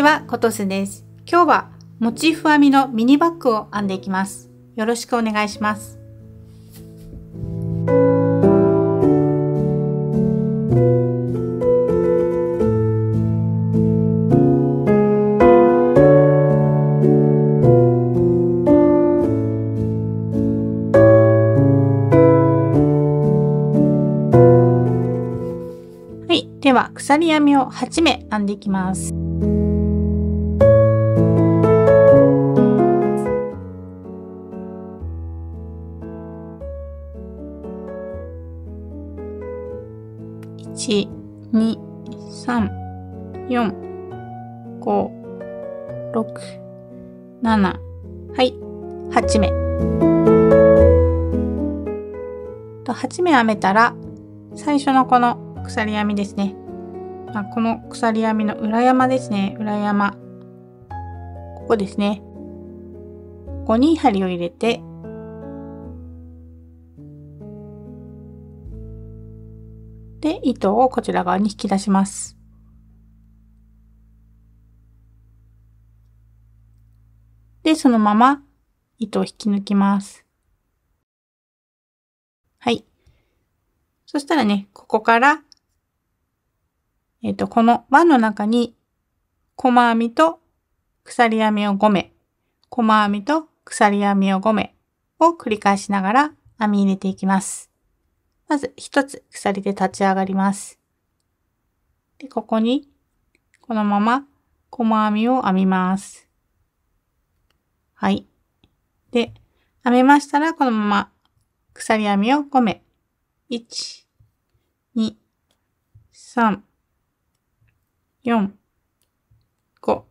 は、ことすです。今日はモチーフ編みのミニバッグを編んでいきます。よろしくお願いします。はい、では鎖編みを8目編んでいきます。1、2、3、4、5、6、7、はい、8目。8目編めたら、最初のこの鎖編みですね。この鎖編みの裏山ですね。裏山。ここですね。ここに針を入れて、で、糸をこちら側に引き出します。で、そのまま糸を引き抜きます。はい。そしたらね、ここから、この輪の中に、細編みと鎖編みを5目、細編みと鎖編みを5目を繰り返しながら編み入れていきます。まず一つ鎖で立ち上がります。で、ここに、このまま細編みを編みます。はい。で、編めましたら、このまま鎖編みを5目。1、2、3、4、5。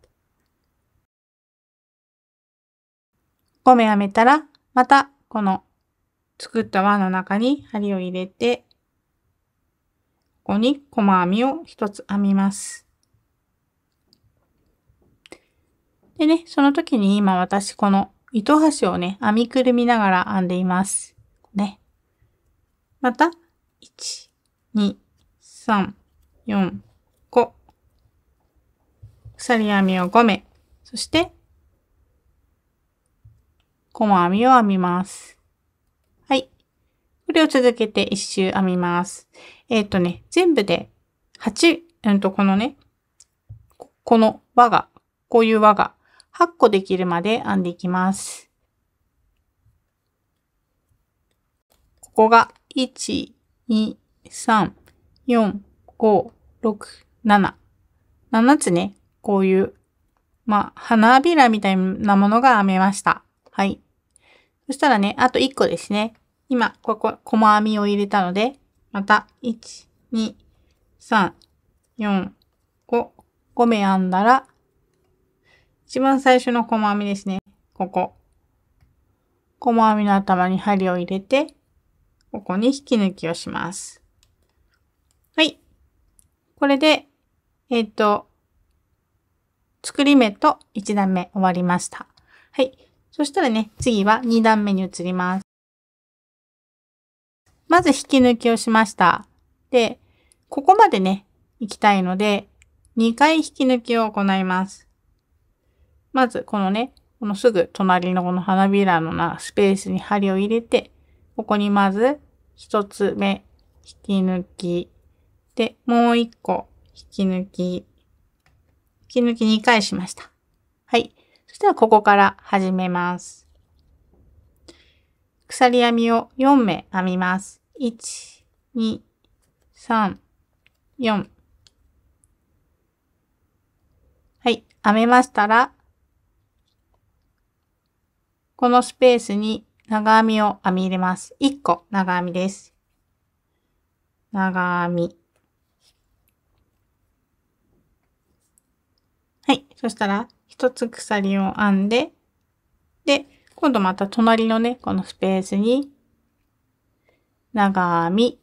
5目編めたら、またこの作った輪の中に針を入れて、ここに細編みを1つ編みます。でね、その時に今私この糸端をね、編みくるみながら編んでいます。ね。また、1、2、3、4、5。鎖編みを5目。そして、細編みを編みます。はい。これを続けて1周編みます。全部で8、このね、この輪が、こういう輪が8個できるまで編んでいきます。ここが1、2、3、4、5、6、7。7つね、こういう、花びらみたいなものが編めました。はい。そしたらね、あと1個ですね。今、ここ、細編みを入れたので、また、1、2、3、4、5、5目編んだら、一番最初の細編みですね。ここ。細編みの頭に針を入れて、ここに引き抜きをします。はい。これで、作り目と1段目終わりました。はい。そしたらね、次は2段目に移ります。まず引き抜きをしました。で、ここまでね、行きたいので、2回引き抜きを行います。まず、このね、このすぐ隣のこの花びらのスペースに針を入れて、ここにまず1つ目引き抜き、で、もう1個引き抜き2回しました。はい。そしたらここから始めます。鎖編みを4目編みます。1、2、3、4。はい。編めましたら、このスペースに長編みを編み入れます。1個長編みです。長編み。はい。そしたら、1つ鎖を編んで、で、今度また隣のね、このスペースに、長編み、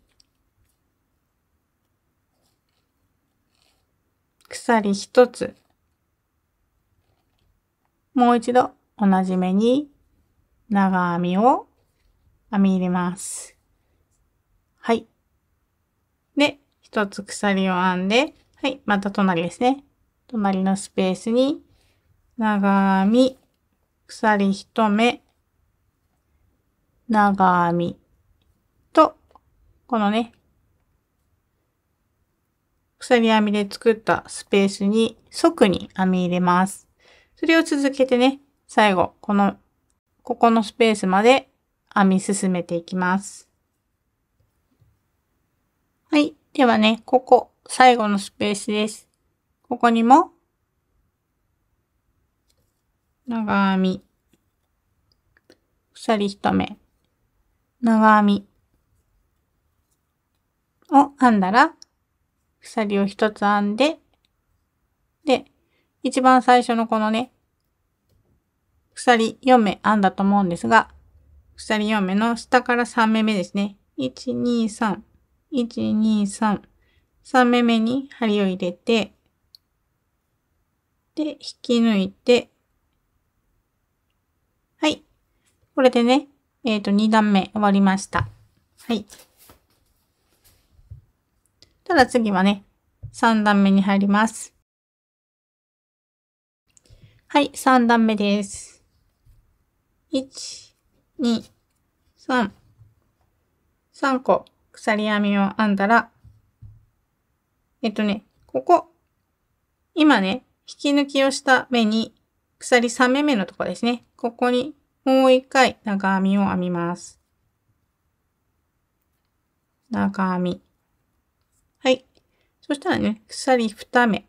鎖1つ、もう一度同じ目に長編みを編み入れます。はい。で、1つ鎖を編んで、はい、また隣ですね。隣のスペースに長編み、鎖1目、長編みと、このね、鎖編みで作ったスペースに即に編み入れます。それを続けてね、最後、ここのスペースまで編み進めていきます。はい。ではね、ここ、最後のスペースです。ここにも、長編み、鎖1目、長編みを編んだら、鎖を1つ編んで、で、一番最初のこのね、鎖4目編んだと思うんですが、鎖4目の下から3目目ですね。1、2、3、1、2、3、3目目に針を入れて、で、引き抜いて、はい。これでね、2段目終わりました。はい。ただ次はね、3段目に入ります。はい、3段目です。1、2、3、3個鎖編みを編んだら、ここ、今ね、引き抜きをした目に、鎖3目目のところですね。ここにもう1回長編みを編みます。長編み。はい。そしたらね、鎖2目。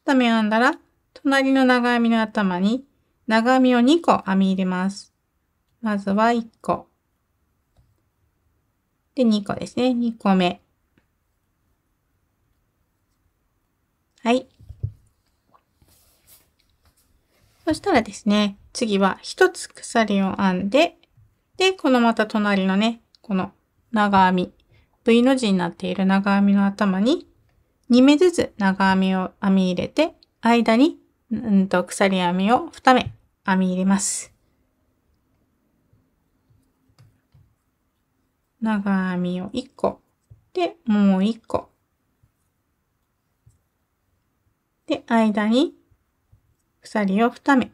2目編んだら、隣の長編みの頭に長編みを2個編み入れます。まずは1個。で、2個ですね。2個目。はい。そしたらですね、次は1つ鎖を編んで、で、このまた隣のね、この長編み、V の字になっている長編みの頭に2目ずつ長編みを編み入れて、間に、鎖編みを2目編み入れます。長編みを1個。で、もう1個。で、間に鎖を2目。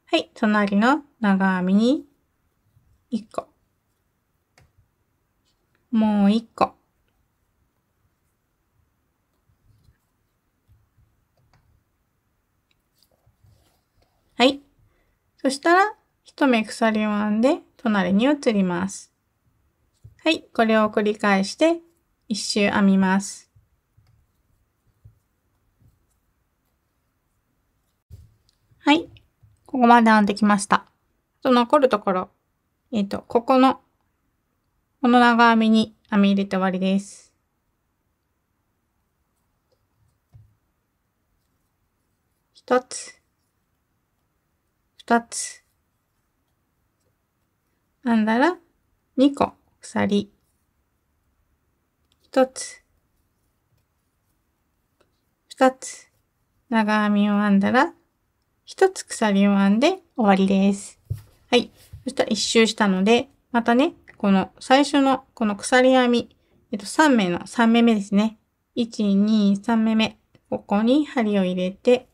はい、隣の長編みに1個。もう1個。はい。そしたら、1目鎖を編んで、隣に移ります。はい。これを繰り返して、1周編みます。はい。ここまで編んできました。あと残るところ、この長編みに編み入れて終わりです。1つ、2つ、編んだら2個鎖、1つ、2つ、長編みを編んだら1つ鎖を編んで終わりです。はい。そしたら1周したので、またね、この最初のこの鎖編み、3目の3目目ですね。1、2、3目目。ここに針を入れて、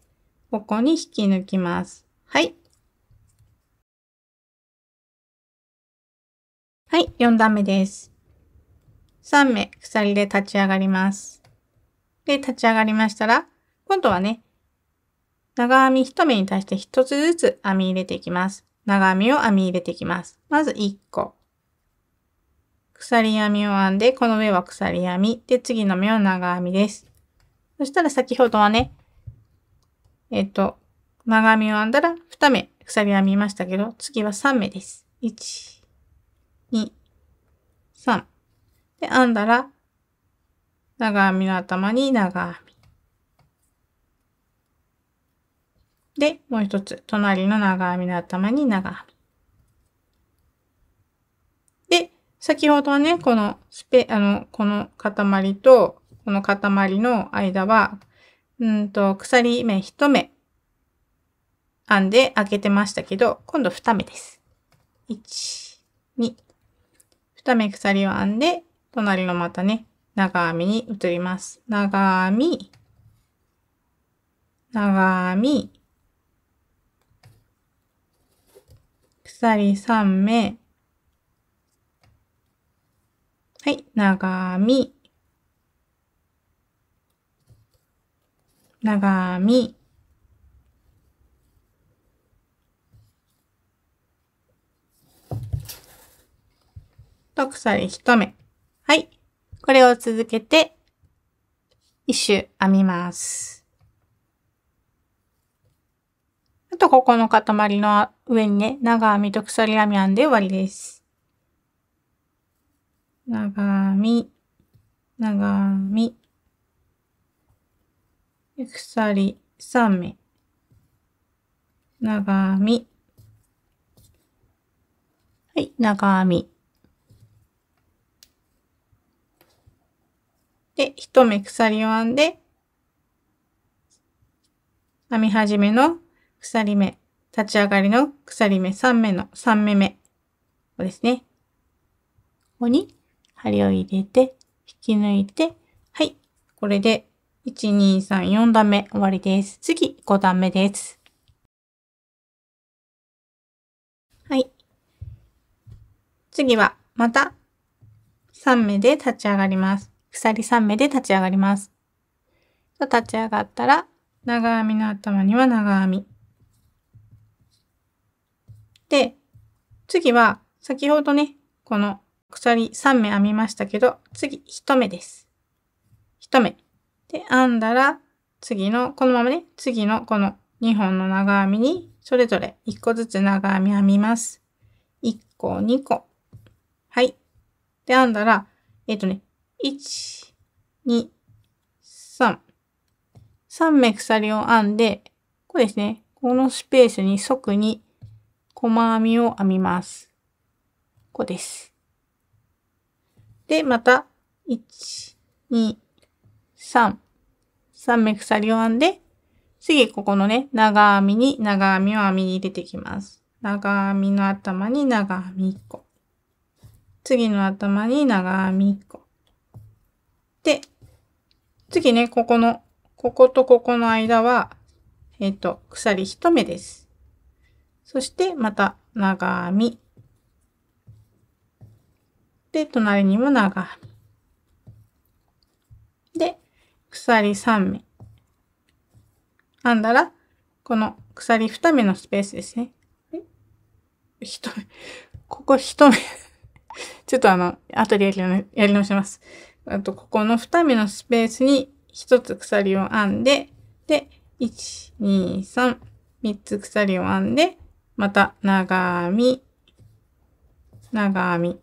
ここに引き抜きます。はい。はい、4段目です。3目鎖で立ち上がります。で、立ち上がりましたら、今度はね、長編み1目に対して1つずつ編み入れていきます。長編みを編み入れていきます。まず1個。鎖編みを編んで、この上は鎖編み。で、次の目は長編みです。そしたら先ほどはね、長編みを編んだら2目鎖編みましたけど、次は3目です。1、2、3。で、編んだら、長編みの頭に長編み。で、もう一つ、隣の長編みの頭に長編み。で、先ほどはね、この塊と、この塊の間は、鎖目1目編んで開けてましたけど、今度2目です。1、2、2目鎖を編んで、隣のまたね、長編みに移ります。長編み、長編み、鎖3目、はい、長編み、長編み、と鎖1目。はい。これを続けて、一周編みます。あと、ここの塊の上にね、長編みと鎖編み編んで終わりです。長編み、長編み、鎖3目、長編み、はい、長編み。で、1目鎖を編んで、編み始めの鎖目、立ち上がりの鎖目3目の3目目。ここですね。ここに針を入れて、引き抜いて、はい。これで、1、2、3、4段目終わりです。次、5段目です。はい。次は、また、3目で立ち上がります。鎖3目で立ち上がります。立ち上がったら、長編みの頭には長編み。で、次は、先ほどね、この鎖3目編みましたけど、次1目です。1目。で、編んだら、次の、このままね、次のこの2本の長編みに、それぞれ1個ずつ長編み編みます。1個、2個。はい。で、編んだら、1、2、3。3目鎖を編んで、こうですね、このスペースに即に細編みを編みます。こうです。で、また、1、2、3。3目鎖を編んで、次ここのね、長編みに長編みを編み入れていきます。長編みの頭に長編み1個。次の頭に長編み1個。で、次ね、こことここの間は、鎖1目です。そして、また長編み。で、隣にも長編み。で、鎖3目。編んだら、この鎖2目のスペースですね。ここ1目。ちょっと後でやり直します。あと、ここの2目のスペースに1つ鎖を編んで、で、1、2、3、3つ鎖を編んで、また長編み、長編み。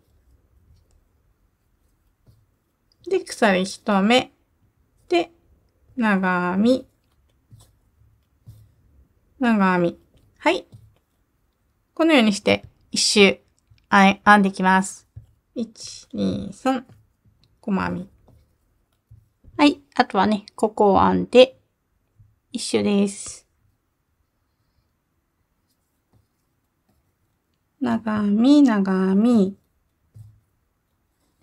で、鎖1目。で、長編み、長編み。はい。このようにして一周編んでいきます。1、2、3、細編み。はい。あとはね、ここを編んで一周です。長編み、長編み。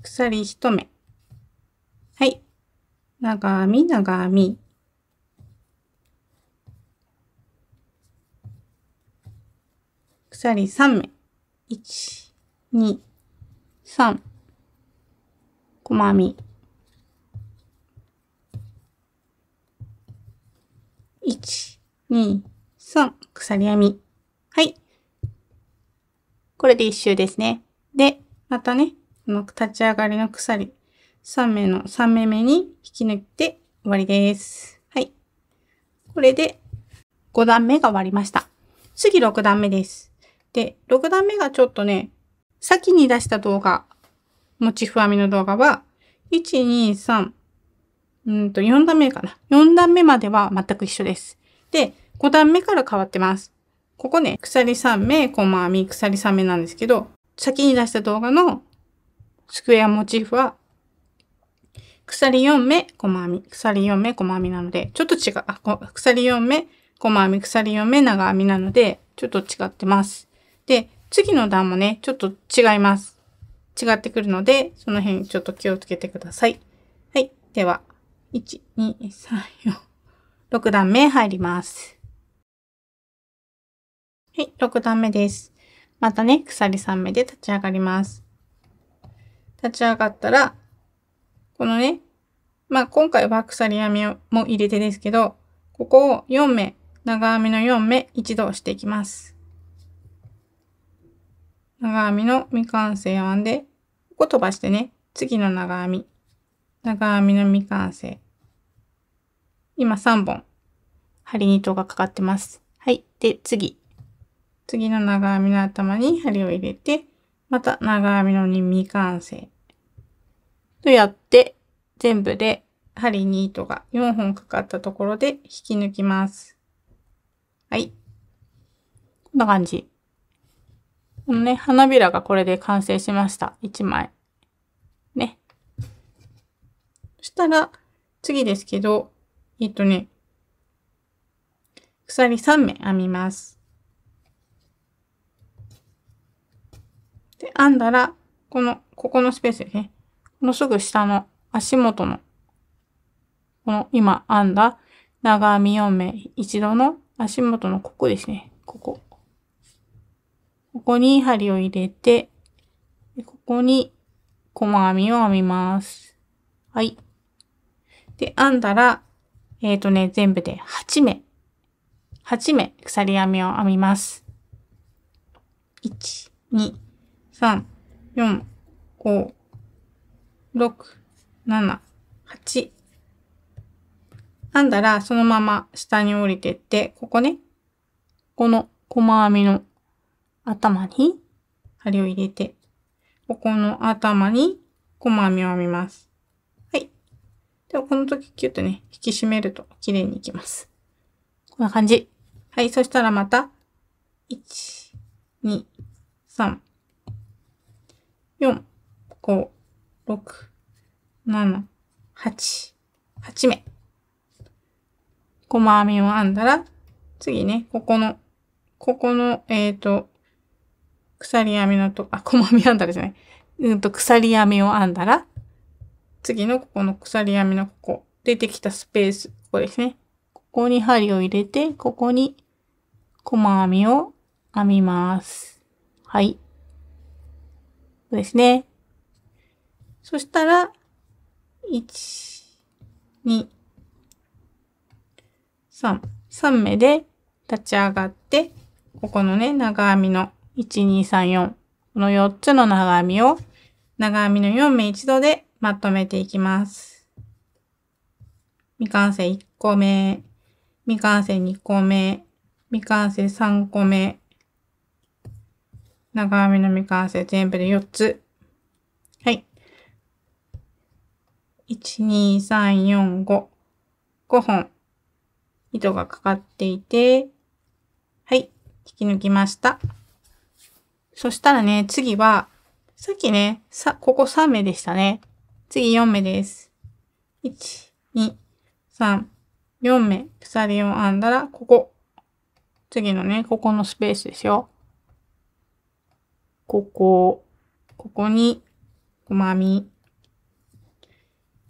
鎖1目。はい。長編み、長編み。鎖3目。1、2、3。細編み。1、2、3。鎖編み。はい。これで一周ですね。で、またね、この立ち上がりの鎖3目の3目目に引き抜いて終わりです。はい。これで5段目が終わりました。次6段目です。で、6段目がちょっとね、先に出した動画、モチーフ編みの動画は、1、2、3、4段目かな。4段目までは全く一緒です。で、5段目から変わってます。ここね、鎖3目、細編み、鎖3目なんですけど、先に出した動画のスクエアモチーフは、鎖4目、細編み、鎖4目、細編みなので、ちょっと違う。鎖4目、細編み、鎖4目、長編みなので、ちょっと違ってます。で、次の段もね、ちょっと違います。違ってくるので、その辺ちょっと気をつけてください。はい。では、1、2、3、4、6段目入ります。はい、6段目です。またね、鎖3目で立ち上がります。立ち上がったら、このね、今回は鎖編みも入れてですけど、ここを4目、長編みの4目一度押していきます。長編みの未完成を編んで、ここ飛ばしてね、次の長編み。長編みの未完成。今3本、針に糸がかかってます。はい。で、次の長編みの頭に針を入れて、また長編みの未完成。とやって、全部で針に糸が4本かかったところで引き抜きます。はい。こんな感じ。このね、花びらがこれで完成しました。1枚。ね。そしたら、次ですけど、鎖3目編みます。で、編んだら、ここのスペースですね。このすぐ下の足元の、この今編んだ長編み4目一度の足元のここですね。ここに針を入れて、ここに細編みを編みます。はい。で、編んだら、全部で8目鎖編みを編みます。1、2、3、4、5、6、7、8。編んだら、そのまま下に降りてって、ここね、この細編みの頭に針を入れて、ここの頭に細編みを編みます。はい。では、この時キュッとね、引き締めると綺麗にいきます。こんな感じ。はい。そしたらまた、1、2、3、4、5、6、7、8、8目。細編みを編んだら、次ね、ここの、鎖編みの細編み編んだらじゃない。鎖編みを編んだら、次のここの鎖編みのここ、出てきたスペース、ここですね。ここに針を入れて、ここに細編みを編みます。はい。そうですね。そしたら、1、2、3目で立ち上がって、ここのね、長編みの1、2、3、4。この4つの長編みを長編みの4目一度でまとめていきます。未完成1個目、未完成2個目、未完成3個目、長編みの未完成全部で4つ。はい。1、2、3、4、5。5本糸がかかっていて、はい。引き抜きました。そしたらね、次は、さっきね、ここ3目でしたね。次4目です。1、2、3、4目鎖を編んだら、ここ。次のね、ここのスペースですよ。ここに、細編み。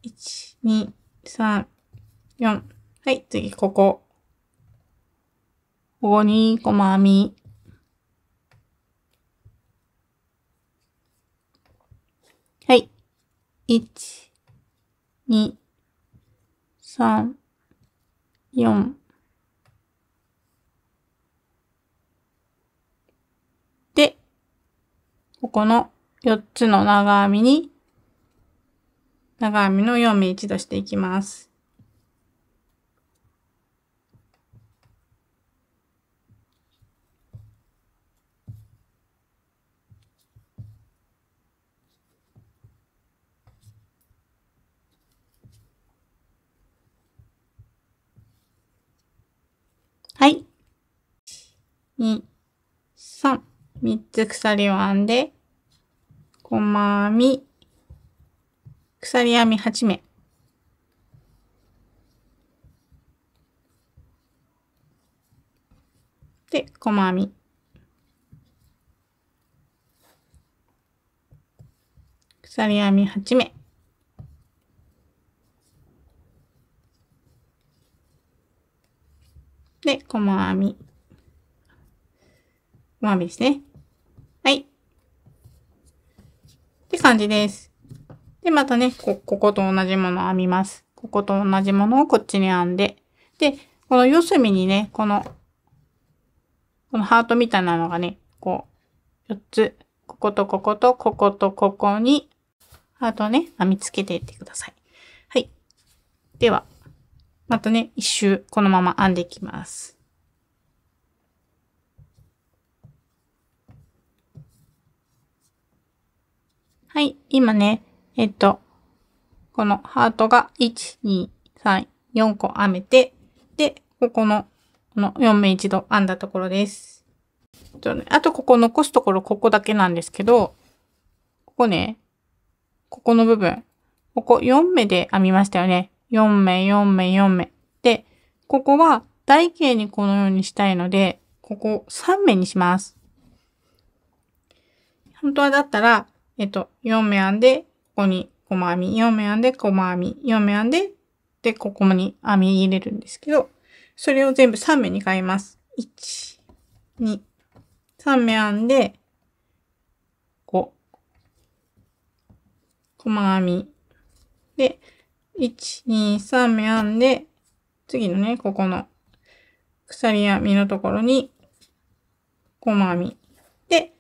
1、2、3、4。はい、次ここ。ここに細編み。はい。1、2、3、4。で、ここの4つの長編みに、長編みの4目一度していきます。はい。2、3。3つ鎖を編んで、細編み、鎖編み8目。で、細編み。鎖編み8目。細編み。細編みですね。はい。って感じです。で、またね、ここと同じものを編みます。ここと同じものをこっちに編んで。で、この四隅にね、このハートみたいなのがね、こう、4つ、こことここと、こことここに、ハートをね、編み付けていってください。はい。では、またね、一周このまま編んでいきます。はい。今ね、このハートが1、2、3、4個編めて、で、この4目一度編んだところです。あとここ残すところここだけなんですけど、ここね、ここの部分、ここ4目で編みましたよね。4目、4目、4目。で、ここは台形にこのようにしたいので、ここ3目にします。本当はだったら、4目編んで、ここに細編み、4目編んで、細編み、4目編んで、で、ここに編み入れるんですけど、それを全部3目に変えます。1、2、3目編んで、こう、細編み。で、1、2、3目編んで、次のね、ここの鎖編みのところに、細編み。で、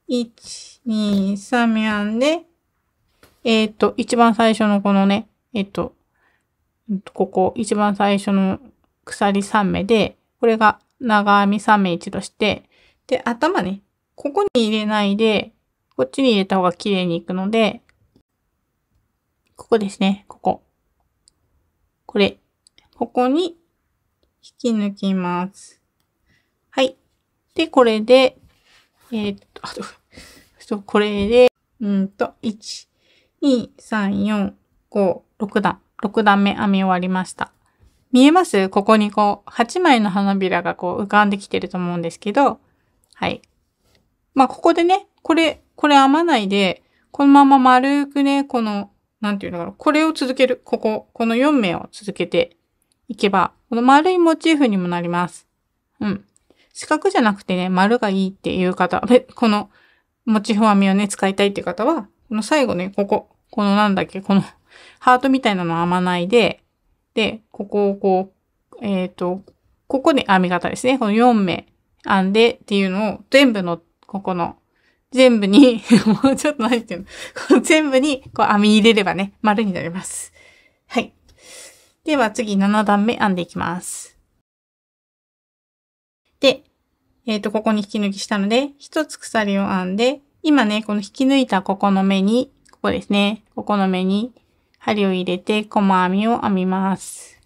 1、2、3目編んで、一番最初のこのね、ここ、一番最初の鎖3目で、これが長編み3目一度して、で、頭ね、ここに入れないで、こっちに入れた方が綺麗にいくので、ここですね、ここ。これ、ここに引き抜きます。はい。で、これで、これで、1、2、3、4、5、6段。6段目編み終わりました。見えます？ここにこう、8枚の花びらがこう浮かんできてると思うんですけど、はい。まあ、ここでね、これ編まないで、このまま丸くね、この、なんていうのかな、これを続ける。この4目を続けていけば、この丸いモチーフにもなります。うん。四角じゃなくてね、丸がいいっていう方、このモチーフ編みをね、使いたいっていう方は、この最後ね、このなんだっけ、このハートみたいなのを編まないで、で、ここをこう、ここで編み方ですね。この4目編んでっていうのを全部の、ここの、全部にもうちょっと何言ってんの全部にこう編み入れればね、丸になります。はい。では次7段目編んでいきます。で、ここに引き抜きしたので、一つ鎖を編んで、今ね、この引き抜いたここの目に、ここですね。ここの目に針を入れて細編みを編みます。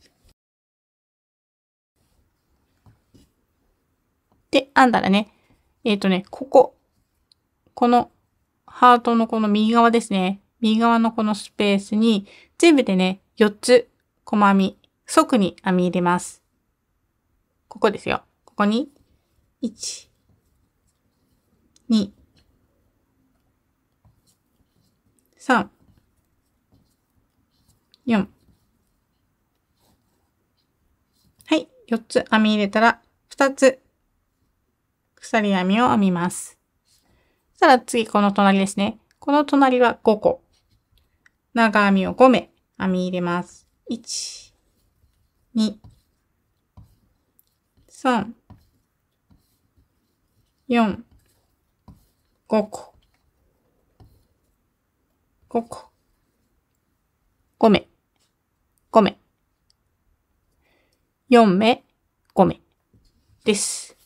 で、編んだらね、このハートのこの右側ですね。右側のこのスペースに、全部でね、4つ細編み、即に編み入れます。ここですよ。ここに、1、2、3、4。はい。4つ編み入れたら、2つ鎖編みを編みます。そしたら次、この隣ですね。この隣は5個。長編みを5目編み入れます。1、2、3、4、5個。5個。5目。5目。4目、5目です。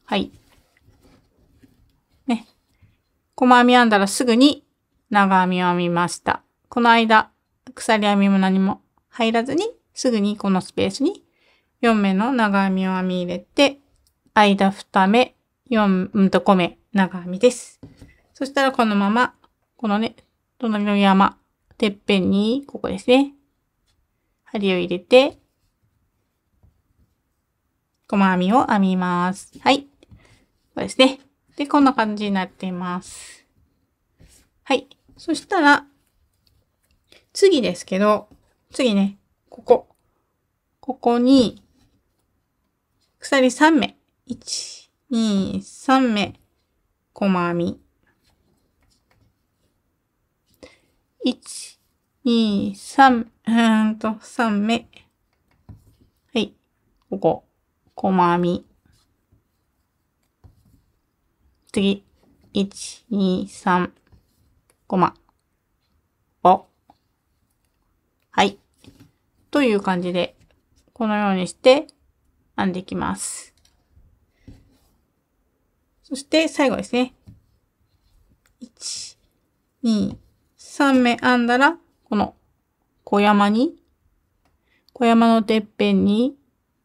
はい。ね。細編み編んだらすぐに長編みを編みました。この間、鎖編みも何も入らずに、すぐにこのスペースに4目の長編みを編み入れて、間2目、5目長編みです。そしたらこのまま、このね、隣の山、てっぺんに、ここですね。針を入れて、細編みを編みます。はい。これですね。で、こんな感じになっています。はい。そしたら、次ですけど、次ね、ここに、鎖3目。1、2、3目。細編み。1、2、3、3目。はい。ここ。細編み。次。1、2、3。コマ。5。はい。という感じで、このようにして編んでいきます。そして最後ですね。1、2、3目編んだら、この小山のてっぺんに、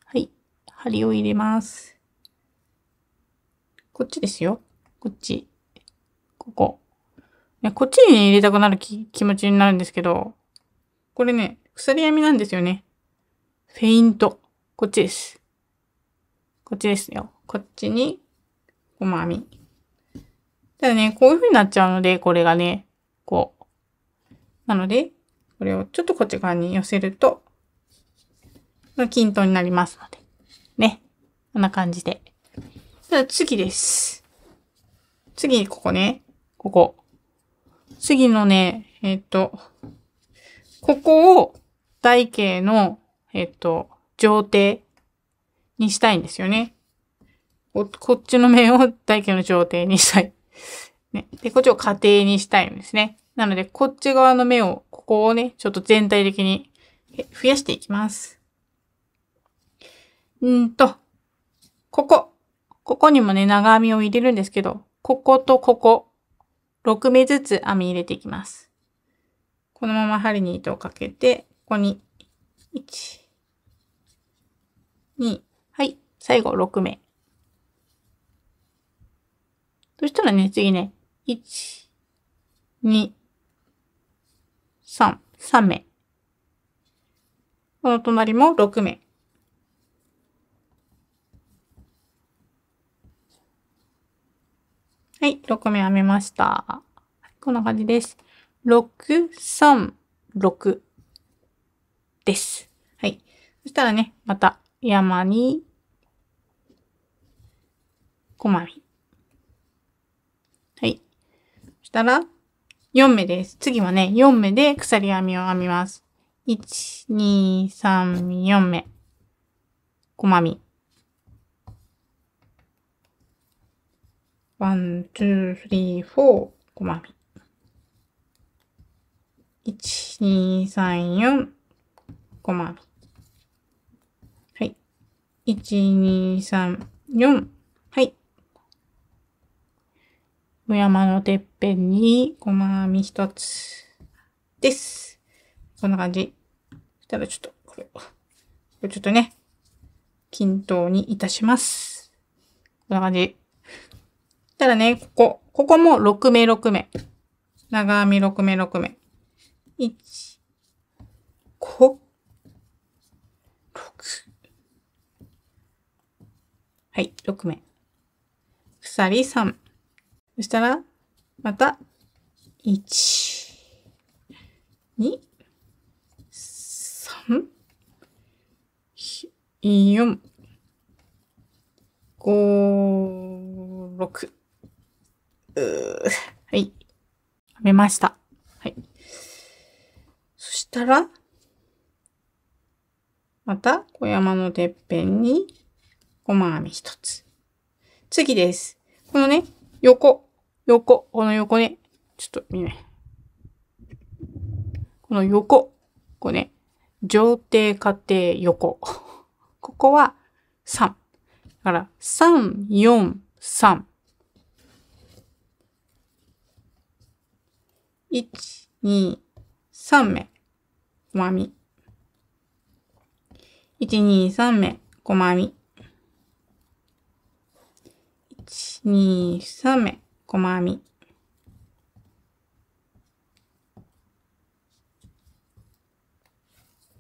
はい、針を入れます。こっちですよ。こっち。ここ。こっちにね、入れたくなる気持ちになるんですけど、これね、鎖編みなんですよね。フェイント。こっちです。こっちですよ。こっちに、細編み。ただね、こういう風になっちゃうので、これがね、こう。なので、これをちょっとこっち側に寄せると、均等になりますので。ね。こんな感じで。じゃあ次です。次、ここね。ここ。次のね、ここを台形の、上底にしたいんですよね。こっちの面を台形の上底にしたい。ね。で、こっちを下底にしたいんですね。なので、こっち側の目を、ここをね、ちょっと全体的に増やしていきます。ここにもね、長編みを入れるんですけど、こことここ、6目ずつ編み入れていきます。このまま針に糸をかけて、ここに、1、2、はい、最後6目。そしたらね、次ね、1、2、3目。この隣も6目。はい、6目編めました。こんな感じです。6、3、6です。はい。そしたらね、また山に、細編み。はい。そしたら、4目です。次はね、4目で鎖編みを編みます。1、2、3、4目。細編み。1、2、3、4、細編み。1、2、3、4、細編み。はい。1、2、3、4。はい。お山のてっぺんに細編み1つです。こんな感じ。そしたらちょっと、これちょっとね、均等にいたします。こんな感じ。そしたらね、ここも6目6目。長編み6目6目。1、5、6。はい、6目。鎖3。そしたら、また、1、2、3、4、5、6。はい。編めました。はい。そしたら、また、小山のてっぺんに、細編み1つ。次です。このね、この横ね、ちょっと見ね。この横、こうね、上底下底横。ここは3。だから、3、4、3。1、2、3目、細編み。1、2、3目、細編み。1、2、3目、細編み。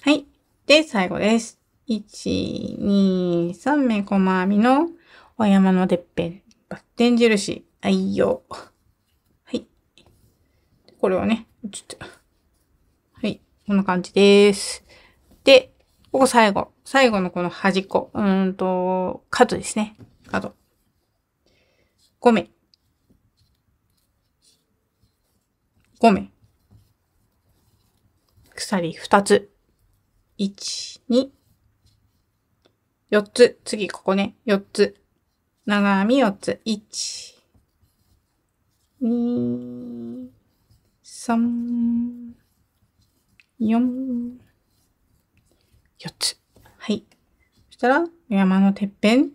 はい。で、最後です。1、2、3目細編みのお山のてっぺん、バッテン印、愛用。はい。これをね、ちょっと、はい。こんな感じです。で、ここ最後のこの端っこ、角ですね。角。5目。5目。鎖2つ。1、2、4つ。次、ここね。4つ。長編み4つ。1、2、3、4、4つ。はい。そしたら、山のてっぺん。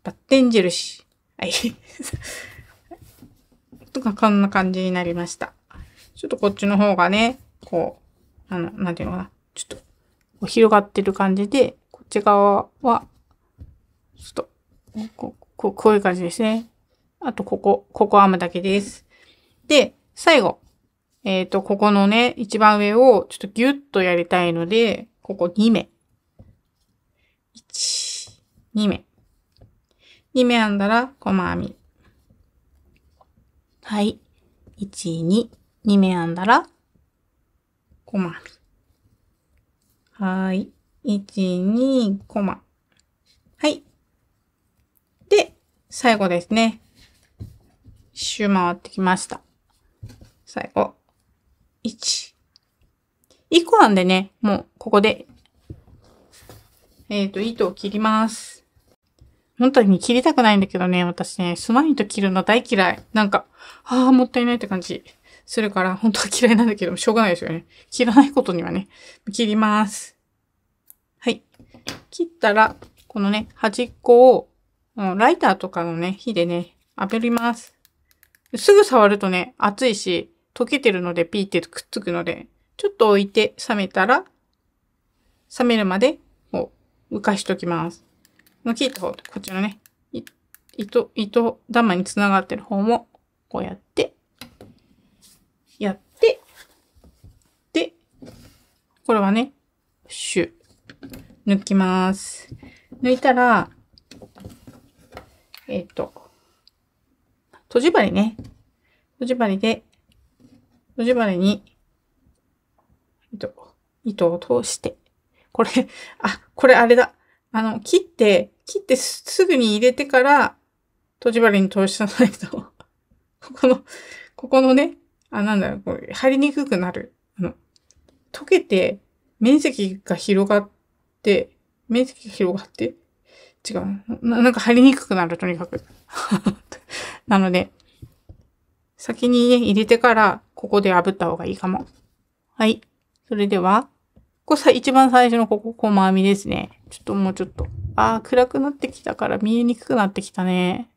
バッテン印。はい。とか、こんな感じになりました。ちょっとこっちの方がね、こう、なんていうのかな。ちょっと、広がってる感じで、こっち側は、ちょっと、こういう感じですね。あと、ここ編むだけです。で、最後。ここのね、一番上をちょっとギュッとやりたいので、ここ2目。1、2目。2目編んだら、細編み。はい。1、2、2目編んだら、細編み。はい。1、2、コマ。はい。で、最後ですね。一周回ってきました。最後。1。1個なんでね、もう、ここで、糸を切ります。本当に切りたくないんだけどね、私ね、スマイ糸切るの大嫌い。なんか、もったいないって感じするから、本当は嫌いなんだけど、しょうがないですよね。切らないことにはね、切ります。はい。切ったら、このね、端っこを、ライターとかのね、火でね、炙ります。すぐ触るとね、熱いし、溶けてるのでピーってくっつくので、ちょっと置いて冷めたら、冷めるまで、浮かしときます。切った方、こっちのね、糸玉につながってる方も、こうやって、で、これはね、抜きます。抜いたら、閉じ針ね。閉じ針に、糸を通して、これあれだ。切ってすぐに入れてから、閉じ針に通さないと、ここのね、これ、貼りにくくなる。溶けて、面積が広がって、違う。なんか貼りにくくなる、とにかく。なので、先にね、入れてから、ここで炙った方がいいかも。はい。それでは、一番最初のここ、細編みですね。もうちょっと。暗くなってきたから見えにくくなってきたね。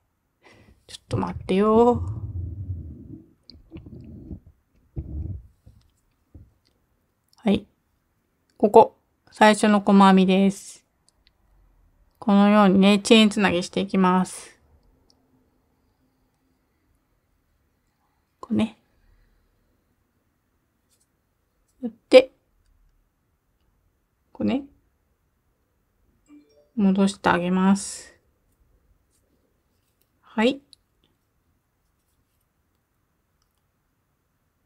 ちょっと待ってよ。はい。ここ、最初の細編みです。このようにね、チェーンつなぎしていきます。こうね。やって、こうね。戻してあげます。はい。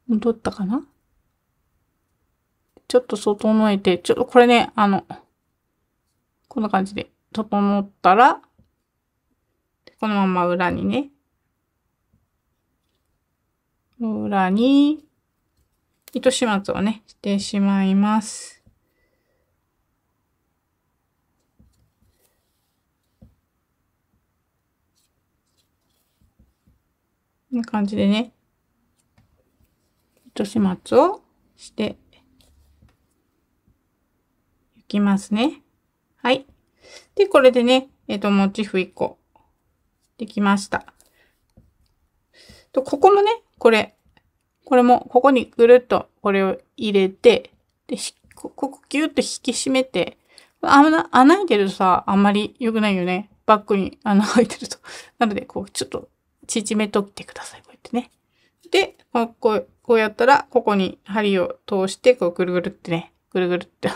戻ったかな？ちょっと整えて、これね、こんな感じで整ったら、このまま裏にね、糸始末をね、してしまいます。こんな感じでね、糸始末をしていきますね。はい。で、これでね、モチーフ1個できました。ここもね、これも、ここにぐるっとこれを入れて、で、ここギュッと引き締めて、穴開いてるとさ、あんまり良くないよね。バッグに穴開いてると。なので、ちょっと縮めとってください。こうやってね。で、こうやったら、ここに針を通して、ぐるぐるってね、ぐるぐるって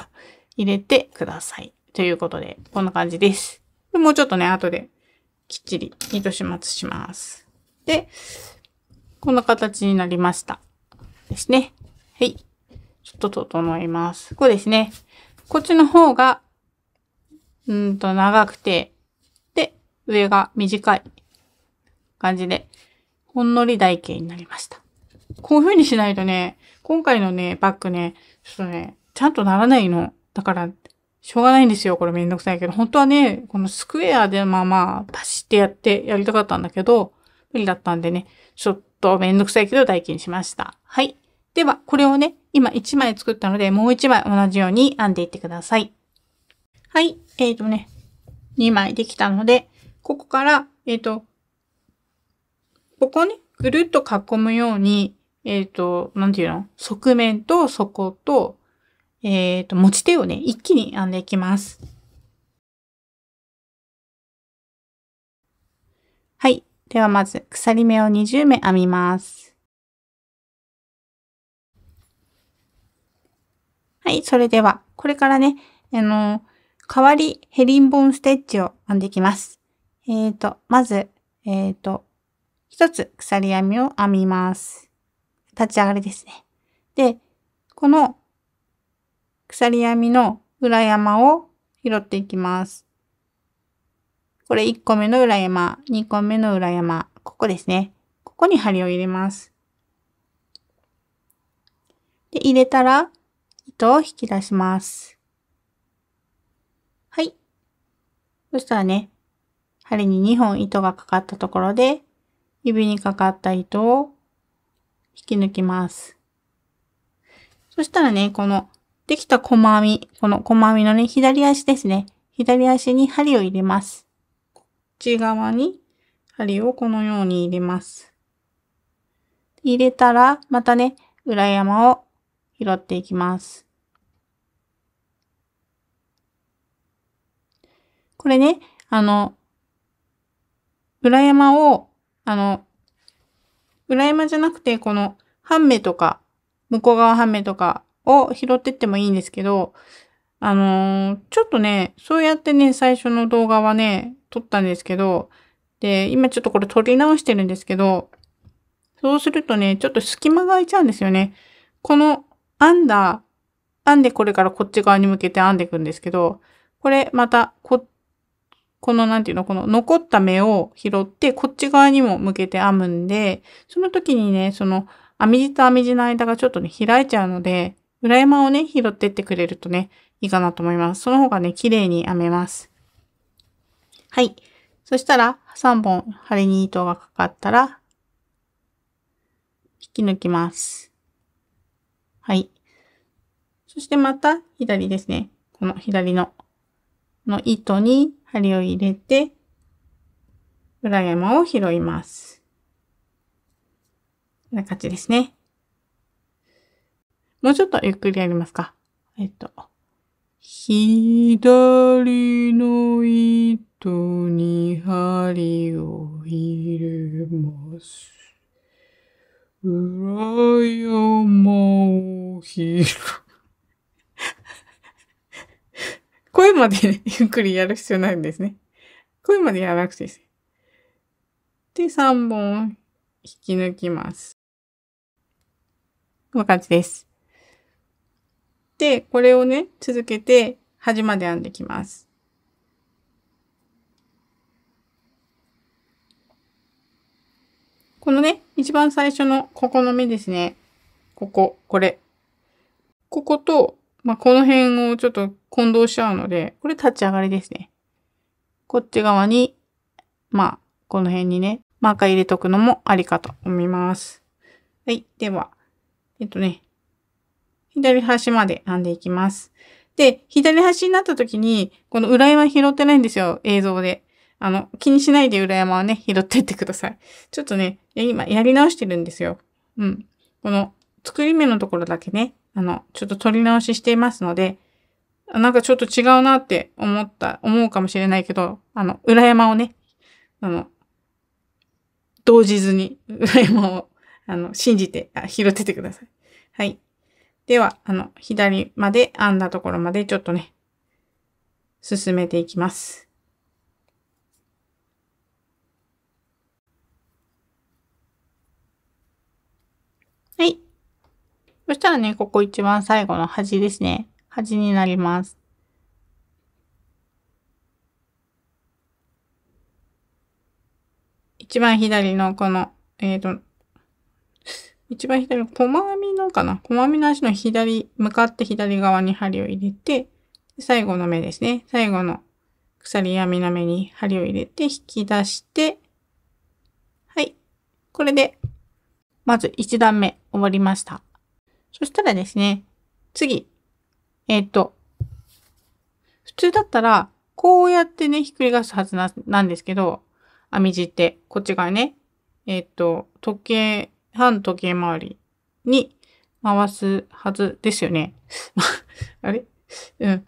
入れてください。ということで、こんな感じです。もうちょっとね、後できっちり糸始末します。で、こんな形になりました。ですね。はい。ちょっと整えます。こうですね。こっちの方が、長くて、で、上が短い感じで、ほんのり台形になりました。こういう風にしないとね、今回のね、バッグね、ちょっとね、ちゃんとならないの。だから、しょうがないんですよ。これめんどくさいけど。本当はね、このスクエアでパシってやりたかったんだけど、無理だったんでね、ちょっとめんどくさいけど台形にしました。はい。では、これをね、今1枚作ったので、もう1枚同じように編んでいってください。はい。2枚できたので、ここから、ここね、ぐるっと囲むように、なんていうの？側面と底と、持ち手をね、一気に編んでいきます。はい。ではまず、鎖目を20目編みます。はい。それでは、これからね、代わりヘリンボーンステッチを編んでいきます。まず、一つ鎖編みを編みます。立ち上がりですね。で、この鎖編みの裏山を拾っていきます。これ1個目の裏山、2個目の裏山、ここですね。ここに針を入れます。で、入れたら糸を引き出します。はい。そしたらね、針に2本糸がかかったところで、指にかかった糸を引き抜きます。そしたらね、このできた細編み、この細編みのね、左足ですね。左足に針を入れます。こっち側に針をこのように入れます。入れたら、またね、裏山を拾っていきます。これね、裏山を、裏山じゃなくて、この半目とか、向こう側半目とかを拾ってってもいいんですけど、ちょっとね、そうやってね、最初の動画はね、撮ったんですけど、で、今ちょっとこれ撮り直してるんですけど、そうするとね、ちょっと隙間が空いちゃうんですよね。この編んでこれからこっち側に向けて編んでいくんですけど、これまたこのなんていうの、この残った目を拾ってこっち側にも向けて編むんで、その時にね、その編み地と編み地の間がちょっとね、開いちゃうので、裏山をね、拾ってってくれるとね、いいかなと思います。その方がね、綺麗に編めます。はい。そしたら、3本針に糸がかかったら、引き抜きます。はい。そしてまた、左ですね。この左の糸に針を入れて、裏山を拾います。こんな感じですね。もうちょっとゆっくりやりますか。左の糸に針を入れます。裏山を拾声までね、ゆっくりやる必要ないんですね。声までやらなくていいです。で、3本引き抜きます。こんな感じです。で、これをね、続けて端まで編んできます。このね、一番最初のここの目ですね。これ。ここと、この辺をちょっと混同しちゃうので、これ立ち上がりですね。こっち側に、この辺にね、マーカー入れとくのもありかと思います。はい。では、左端まで編んでいきます。で、左端になった時に、この裏山拾ってないんですよ、映像で。気にしないで裏山はね、拾ってってください。ちょっとね、今やり直してるんですよ。うん。この、作り目のところだけね、ちょっと取り直ししていますので、なんかちょっと違うなって思うかもしれないけど、裏山をね、動じずに、裏山を、信じて、拾っててください。はい。では、左まで編んだところまでちょっとね、進めていきます。はい。そしたらね、ここ一番最後の端ですね。端になります。一番左のこの、一番左の細編みのかな、細編みの足の向かって左側に針を入れて、最後の目ですね。最後の鎖編みの目に針を入れて引き出して、はい。これで、まず1段目終わりました。そしたらですね、次、普通だったら、こうやってね、ひっくり返すはずなんですけど、編み地って、こっち側ね、反時計回りに回すはずですよね。あれうん。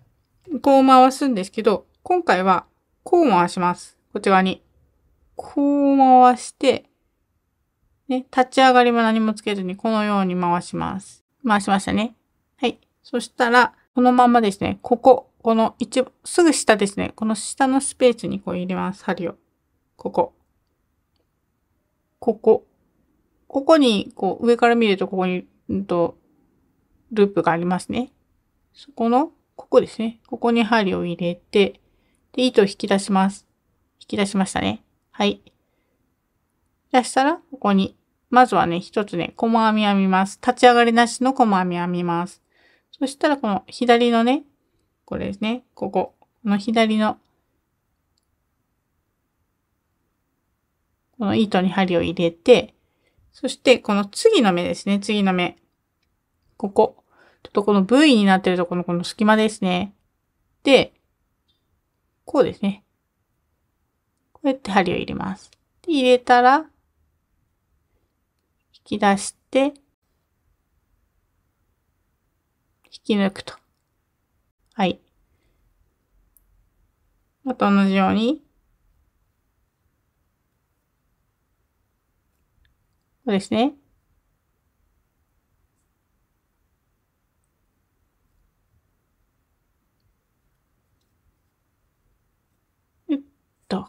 こう回すんですけど、今回は、こう回します。こっち側に。こう回して、ね、立ち上がりも何もつけずにこのように回します。回しましたね。はい。そしたら、このままですね、このすぐ下ですね、この下のスペースにこう入れます、針を。ここに、こう、上から見るとここに、ループがありますね。そこの、ここですね。ここに針を入れて、で、糸を引き出します。引き出しましたね。はい。出したら、ここに、まずはね、一つね、細編み編みます。立ち上がりなしの細編み編みます。そしたら、この左のね、これですね、この左の、この糸に針を入れて、そして、この次の目ですね、次の目。ちょっとこの V になってるところのこの隙間ですね。で、こうですね。こうやって針を入れます。で、入れたら、引き出して、引き抜くと。はい。また同じように、こうですね。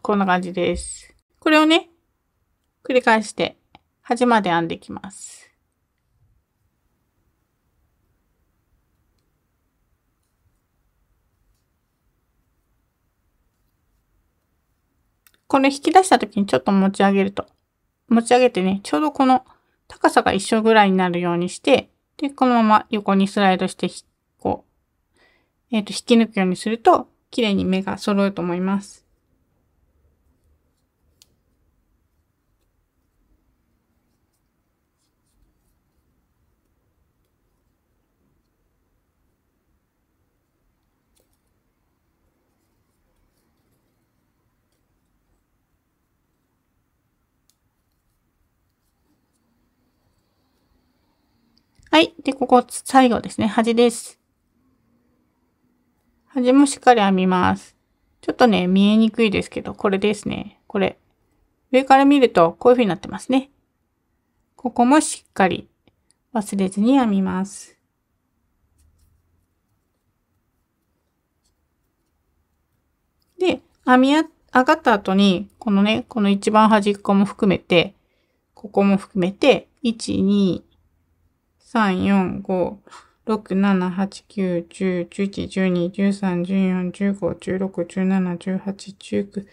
こんな感じです。これをね、繰り返して、端まで編んでいきます。これ引き出した時にちょっと持ち上げてね、ちょうどこの高さが一緒ぐらいになるようにして、で、このまま横にスライドして、こう、引き抜くようにすると、綺麗に目が揃うと思います。はい。で、ここ最後ですね。端です。端もしっかり編みます。ちょっとね、見えにくいですけど、これですね。これ。上から見るとこういう風になってますね。ここもしっかり忘れずに編みます。で、上がった後に、このね、この一番端っこも含めて、ここも含めて、1、2、3、4、5、6、7、8、9、10、11、12、13、14、15、16、17、18、19。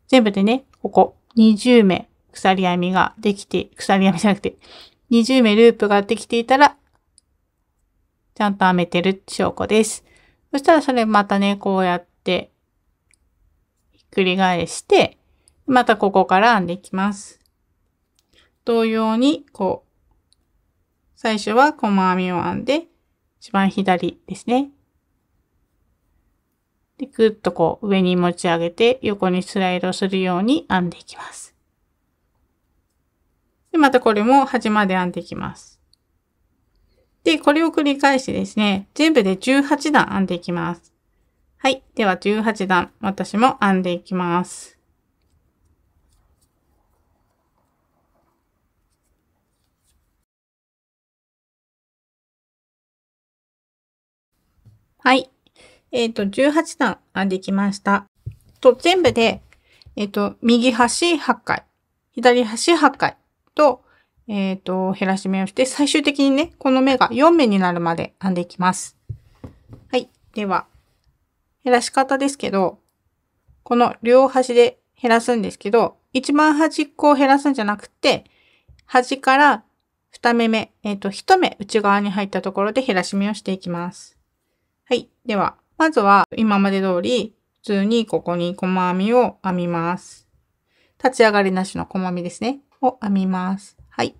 全部でね、ここ20目鎖編みができて、鎖編みじゃなくて、20目ループができていたら、ちゃんと編めてる証拠です。そしたらそれまたね、こうやって、ひっくり返して、またここから編んでいきます。同様に、こう、最初は細編みを編んで、一番左ですね。で、ぐっとこう上に持ち上げて横にスライドするように編んでいきます。で、またこれも端まで編んでいきます。で、これを繰り返してですね、全部で18段編んでいきます。はい。では18段、私も編んでいきます。はい。18段編んできました。全部で、右端8回、左端8回と、減らし目をして、最終的にね、この目が4目になるまで編んでいきます。はい。では、減らし方ですけど、この両端で減らすんですけど、一番端っこを減らすんじゃなくて、端から2目目、1目内側に入ったところで減らし目をしていきます。はい。では、まずは今まで通り、普通にここに細編みを編みます。立ち上がりなしの細編みですね。を編みます。はい。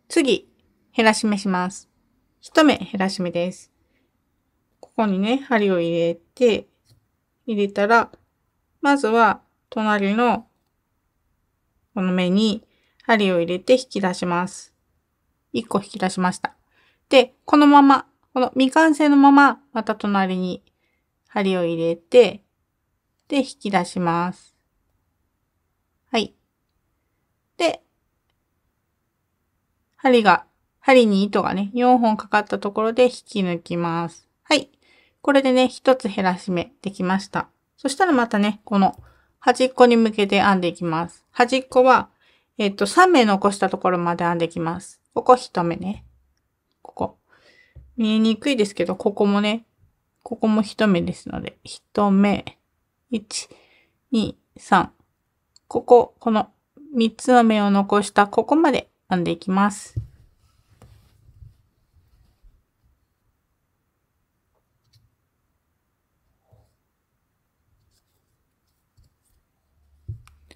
次、減らし目します。1目減らし目です。ここにね、針を入れたら、まずは隣のこの目に針を入れて引き出します。1個引き出しました。で、このまま、この未完成のまま、また隣に針を入れて、で、引き出します。はい。で、針に糸がね、4本かかったところで引き抜きます。はい。これでね、1つ減らし目できました。そしたらまたね、この端っこに向けて編んでいきます。端っこは、3目残したところまで編んでいきます。ここ1目ね。ここ。見えにくいですけど、ここもね、ここも1目ですので、1目、1、2、3。この3つの目を残したここまで編んでいきます。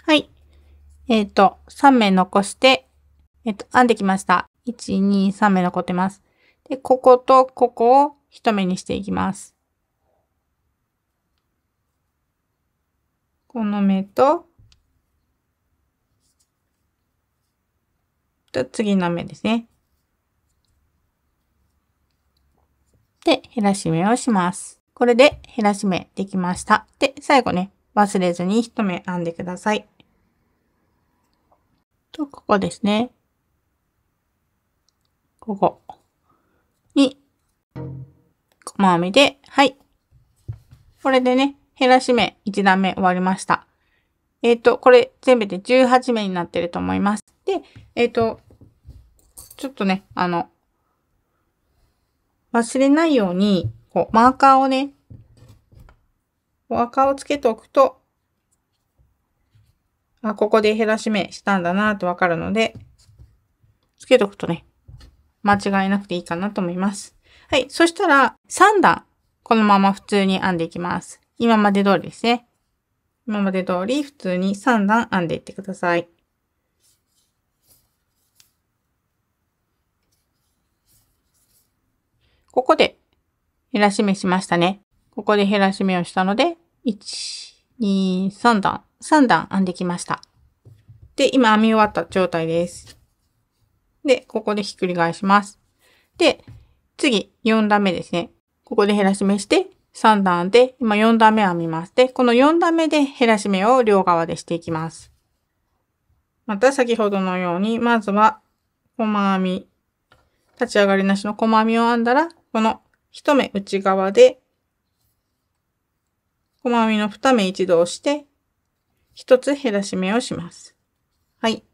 はい。3目残して、編んできました。1、2、3目残ってます。で、こことここを1目にしていきます。この目と、次の目ですね。で、減らし目をします。これで減らし目できました。で、最後ね、忘れずに1目編んでください。と、ここですね。ここに、細編みで、はい。これでね、減らし目1段目終わりました。これ全部で18目になってると思います。で、ちょっとね、忘れないように、こう、マーカーをね、マーカーをつけておくと、あ、ここで減らし目したんだなってわかるので、つけておくとね、間違いなくていいかなと思います。はい。そしたら、3段、このまま普通に編んでいきます。今まで通りですね。今まで通り普通に3段編んでいってください。ここで減らし目しましたね。ここで減らし目をしたので、1、2、3段編んできました。で、今編み終わった状態です。で、ここでひっくり返します。で、次、4段目ですね。ここで減らし目して、3段で、今4段目編みます。で、この4段目で減らし目を両側でしていきます。また先ほどのように、まずは、細編み、立ち上がりなしの細編みを編んだら、この1目内側で、細編みの2目一度押して、1つ減らし目をします。はい。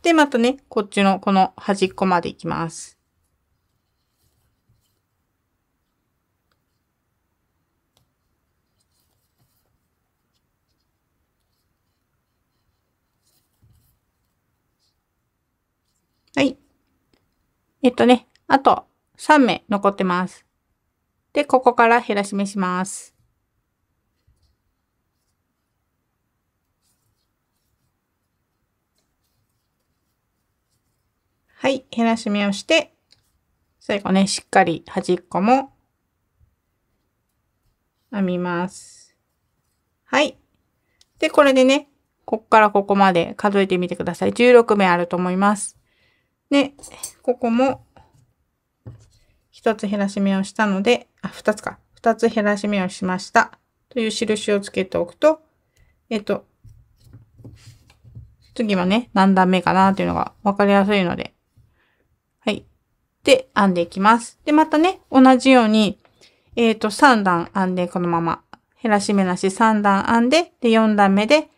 で、またね、こっちのこの端っこまで行きます。はい。あと3目残ってます。で、ここから減らし目します。はい。減らし目をして、最後ね、しっかり端っこも編みます。はい。で、これでね、こっからここまで数えてみてください。16目あると思います。で、ここも1つ減らし目をしたので、2つか。2つ減らし目をしました。という印をつけておくと、次はね、何段目かなというのが分かりやすいので、はい。で、編んでいきます。で、またね、同じように、3段編んで、このまま、減らし目なし3段編んで、で、4段目で、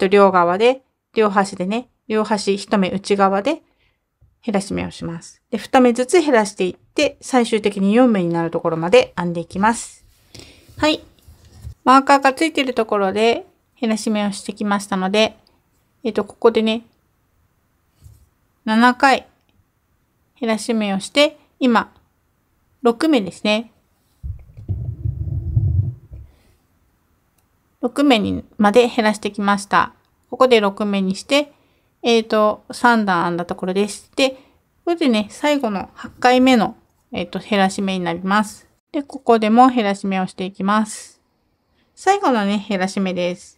両側で、両端でね、両端1目内側で、減らし目をします。で、2目ずつ減らしていって、最終的に4目になるところまで編んでいきます。はい。マーカーがついているところで減らし目をしてきましたので、ここでね、7回減らし目をして、今、6目ですね。6目にまで減らしてきました。ここで6目にして、3段編んだところです。で、これでね、最後の8回目の、減らし目になります。で、ここでも減らし目をしていきます。最後のね、減らし目です。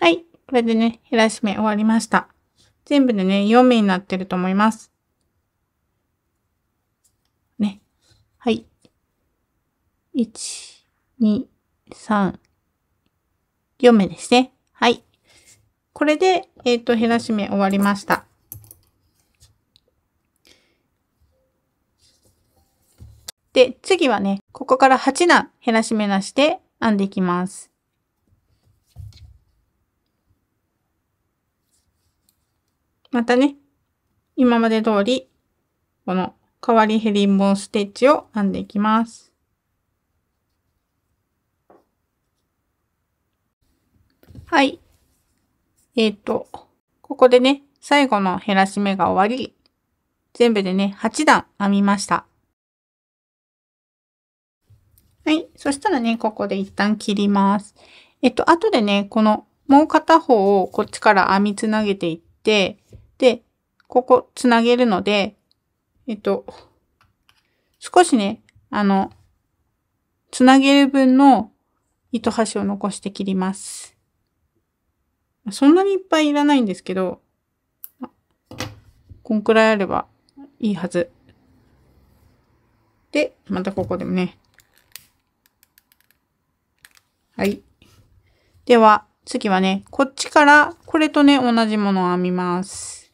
はい。これでね、減らし目終わりました。全部でね、4目になってると思います。ね。はい。1、2、3、4目ですね。はい。これで、減らし目終わりました。で、次はね、ここから8段減らし目なしで編んでいきます。またね、今まで通り、この変わりヘリンボーンステッチを編んでいきます。はい。ここでね、最後の減らし目が終わり、全部でね、8段編みました。はい。そしたらね、ここで一旦切ります。後でね、このもう片方をこっちから編みつなげていって、で、ここつなげるので、少しね、つなげる分の糸端を残して切ります。そんなにいっぱいいらないんですけど、こんくらいあればいいはず。で、またここでもね。はい。では、次はね、こっちからこれとね、同じものを編みます。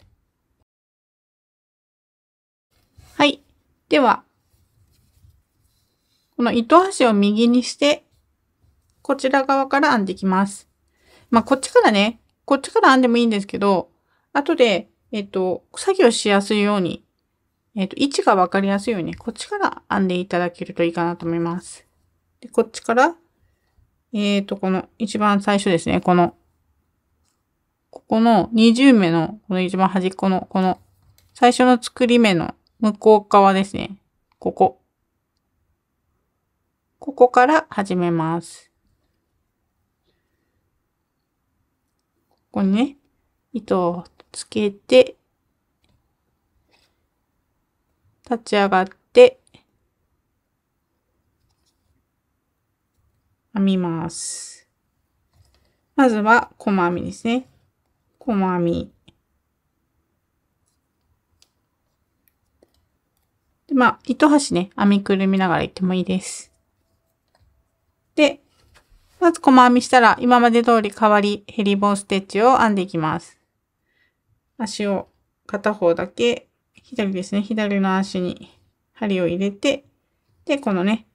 はい。では、この糸端を右にして、こちら側から編んでいきます。まあ、こっちからね、こっちから編んでもいいんですけど、後で、作業しやすいように、位置がわかりやすいように、こっちから編んでいただけるといいかなと思います。で、こっちから、この一番最初ですね、ここの20目の、この一番端っこの、この最初の作り目の向こう側ですね。ここ。ここから始めます。ここにね、糸をつけて、立ち上がって、編みます。まずは、細編みですね。細編み。で、まあ、糸端ね、編みくるみながらいってもいいです。で、まず細編みしたら、今まで通り変わりヘリボンステッチを編んでいきます。足を片方だけ、左ですね。左の足に針を入れて、で、このね、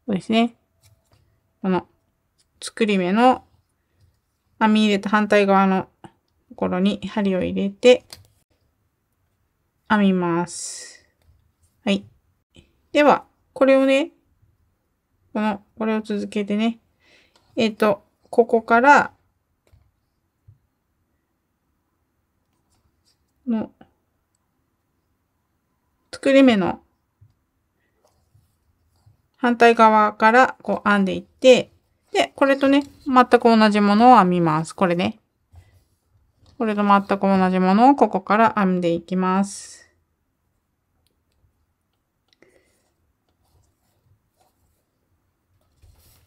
そうですね。この作り目の編み入れた反対側のところに針を入れて、編みます。はい。では、これをね、これを続けてね、ここから、作り目の反対側からこう編んでいって、で、これとね、全く同じものを編みます。これね。これと全く同じものをここから編んでいきます。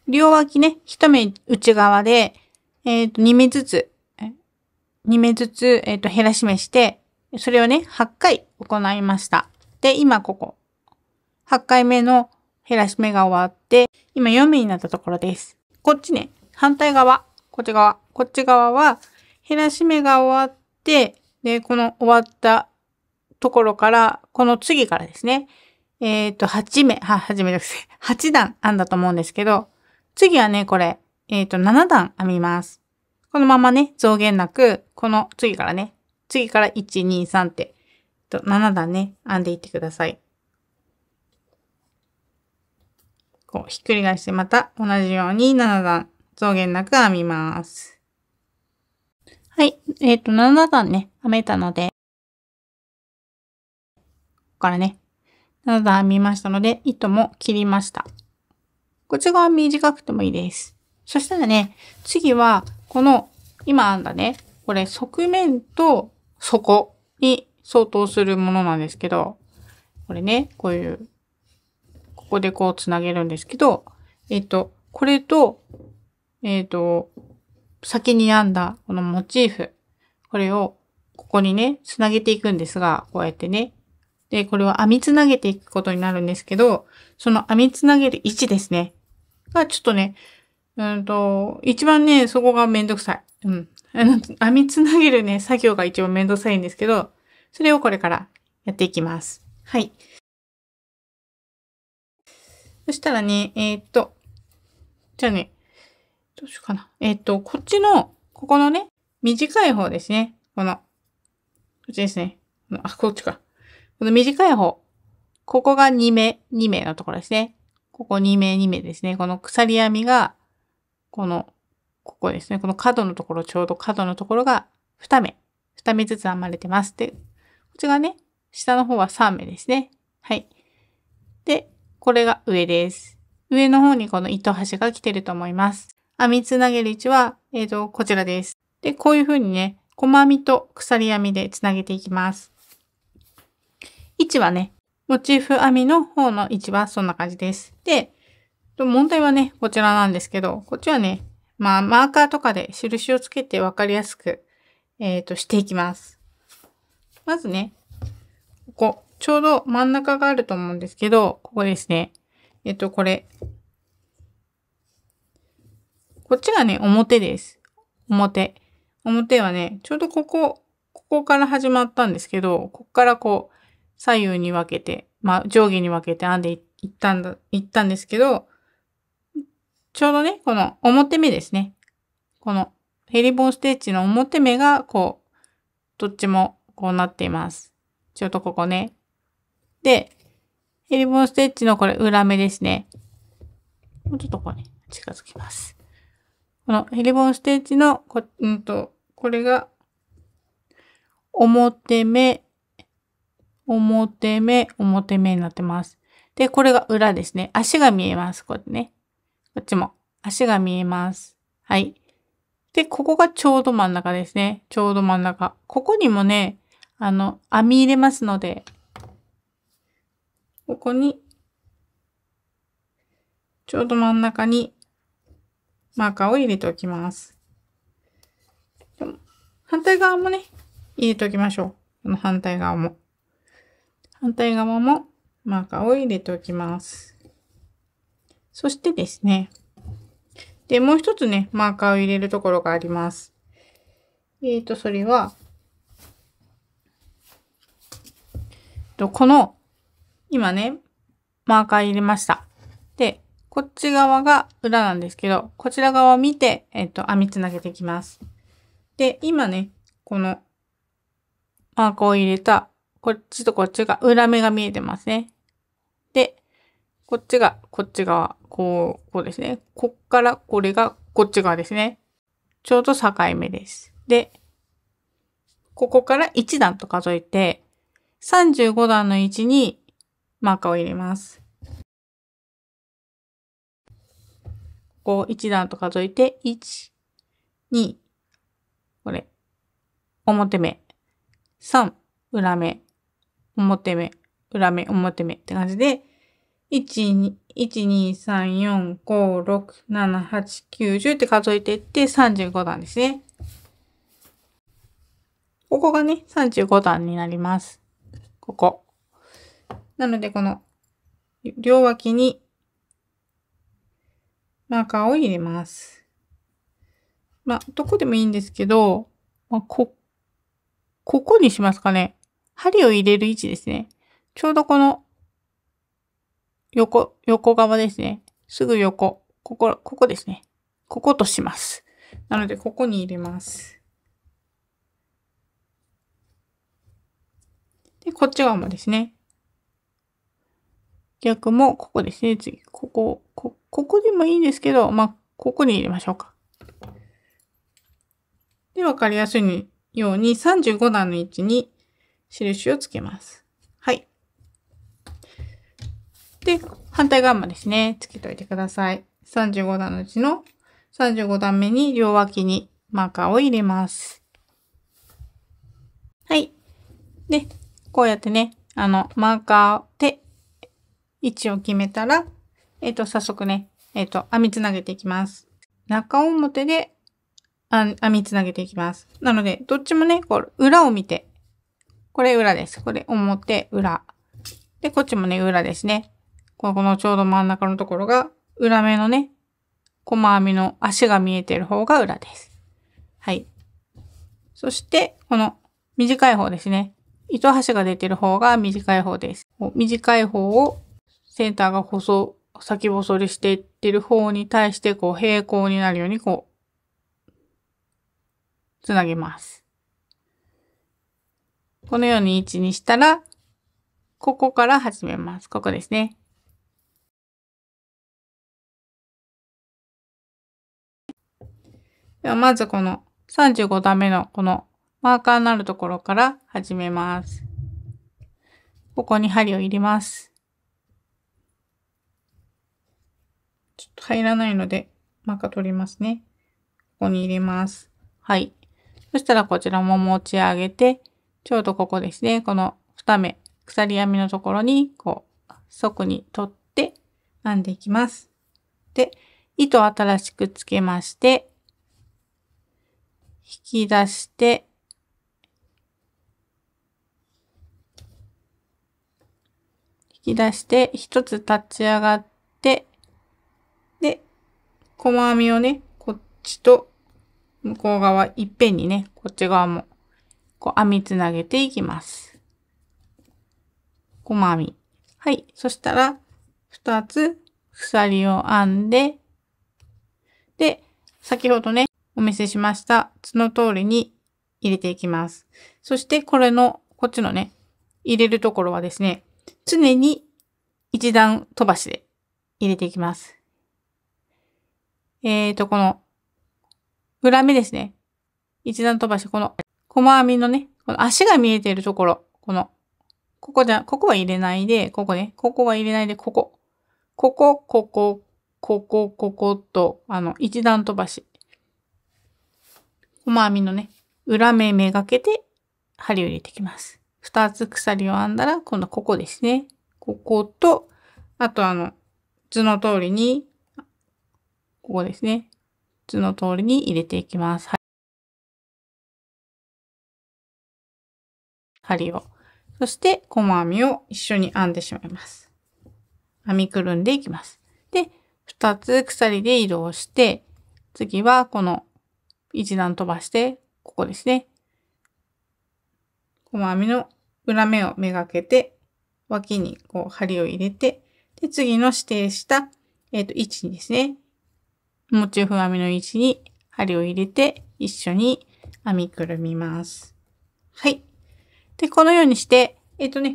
両脇ね、一目内側で、2目ずつ、減らし目して、それをね、8回行いました。で、今ここ、8回目の減らし目が終わって、今4目になったところです。こっちね、反対側、こっち側は、減らし目が終わって、で、この終わったところから、この次からですね、8段編んだと思うんですけど、次はね、これ、7段編みます。このままね、増減なく、この次から1、2、3って、7段ね、編んでいってください。こう、ひっくり返してまた同じように7段増減なく編みます。はい。7段ね、編めたので、ここからね、7段編みましたので、糸も切りました。こっち側短くてもいいです。そしたらね、次は、この、今編んだね、これ側面と底に相当するものなんですけど、これね、こういう、ここでこうつなげるんですけど、これと、先に編んだこのモチーフ、これをここにね、つなげていくんですが、こうやってね。で、これを編みつなげていくことになるんですけど、その編みつなげる位置ですね。が、ちょっとね、一番ね、そこがめんどくさい。編みつなげるね、作業が一番めんどくさいんですけど、それをこれからやっていきます。はい。そしたらね、じゃあね、どうしようかな。こっちの、ここのね、短い方ですね。こっちですね。こっちか。この短い方。ここが2目のところですね。ここ2目ですね。この鎖編みが、ここですね。この角のところ、ちょうど角のところが2目ずつ編まれてます。で、こっちがね、下の方は3目ですね。はい。で、これが上です。上の方にこの糸端が来てると思います。編みつなげる位置は、こちらです。で、こういう風にね、細編みと鎖編みでつなげていきます。位置はね、モチーフ編みの方の位置はそんな感じです。で、問題はね、こちらなんですけど、こっちはね、マーカーとかで印をつけてわかりやすく、していきます。まずね、ここ、ちょうど真ん中があると思うんですけど、ここですね。これ。こっちがね、表です。表はね、ちょうどここから始まったんですけど、ここからこう、左右に分けて、上下に分けて編んでいったんですけど、ちょうどね、この表目ですね。このヘリボンステッチの表目が、こう、どっちもこうなっています。ちょうどここね。で、ヘリボンステッチのこれ裏目ですね。もうちょっとこうね、近づきます。このヘリボンステッチのこれが表目になってます。で、これが裏ですね。足が見えます。こうね。こっちも足が見えます。はい。で、ここがちょうど真ん中ですね。ちょうど真ん中。ここにもね、編み入れますので、ここに、ちょうど真ん中にマーカーを入れておきます。反対側もね、入れておきましょう。この反対側もマーカーを入れておきます。そしてですね、で、もう一つね、マーカーを入れるところがあります。それは、この、今ね、マーカー入れました。で、こっち側が裏なんですけど、こちら側を見て、編みつなげていきます。で、今ね、この、マーカーを入れた、こっちとこっちが裏目が見えてますね。で、こっち側、こうですね。こっからこれがこっち側ですね。ちょうど境目です。で、ここから1段と数えて、35段の位置にマーカーを入れます。こう1段と数えて、1、2、これ、表目、3、裏目、表目、裏目、表目って感じで、1、2、1、2、3、4、5、6、7、8、9、10って数えていって35段ですね。ここがね、35段になります。ここ。なので、この両脇にマーカーを入れます。まあ、どこでもいいんですけど、まあ、ここにしますかね。針を入れる位置ですね。ちょうどこの横側ですね。すぐ横。ここですね。こことします。なので、ここに入れます。で、こっち側もですね。逆もここですね。次、ここでもいいんですけど、まあ、ここに入れましょうか。で、わかりやすいように35段の位置に印をつけます。はい。で、反対側もですね、つけといてください。35段のうちの35段目に両脇にマーカーを入れます。はい。で、こうやってね、マーカーで位置を決めたら、早速ね、編みつなげていきます。中表で編みつなげていきます。なので、どっちもね、こう、裏を見て、これ裏です。これ表、裏。で、こっちもね、裏ですね。このちょうど真ん中のところが、裏目のね、細編みの足が見えてる方が裏です。はい。そして、この短い方ですね。糸端が出てる方が短い方です。短い方をセンターが先細りしていってる方に対して、こう平行になるようにこう、つなげます。このように位置にしたら、ここから始めます。ここですね。ではまずこの35段目のこのマーカーになるところから始めます。ここに針を入れます。ちょっと入らないので、マーカー取りますね。ここに入れます。はい。そしたらこちらも持ち上げて、ちょうどここですね。この2目、鎖編みのところに、こう、側に取って編んでいきます。で、糸を新しくつけまして、引き出して、一つ立ち上がって、で、細編みをね、こっちと向こう側いっぺんにね、こっち側もこう編みつなげていきます。細編み。はい。そしたら、二つ鎖を編んで、で、先ほどね、お見せしました図の通りに入れていきます。そしてこっちのね、入れるところはですね、常に一段飛ばしで入れていきます。この裏目ですね。一段飛ばし、この細編みのね、この足が見えているところ、ここは入れないで、ここは入れないで、ここと一段飛ばし。細編みのね、裏目めがけて針を入れていきます。二つ鎖を編んだら、今度ここですね。ここと、あと図の通りに、ここですね。図の通りに入れていきます。針を。そして、細編みを一緒に編んでしまいます。編みくるんでいきます。で、二つ鎖で移動して、次はこの一段飛ばして、ここですね。細編みの裏目をめがけて、脇にこう針を入れて、で、次の指定した、位置にですね、モチーフ編みの位置に針を入れて、一緒に編みくるみます。はい。で、このようにして、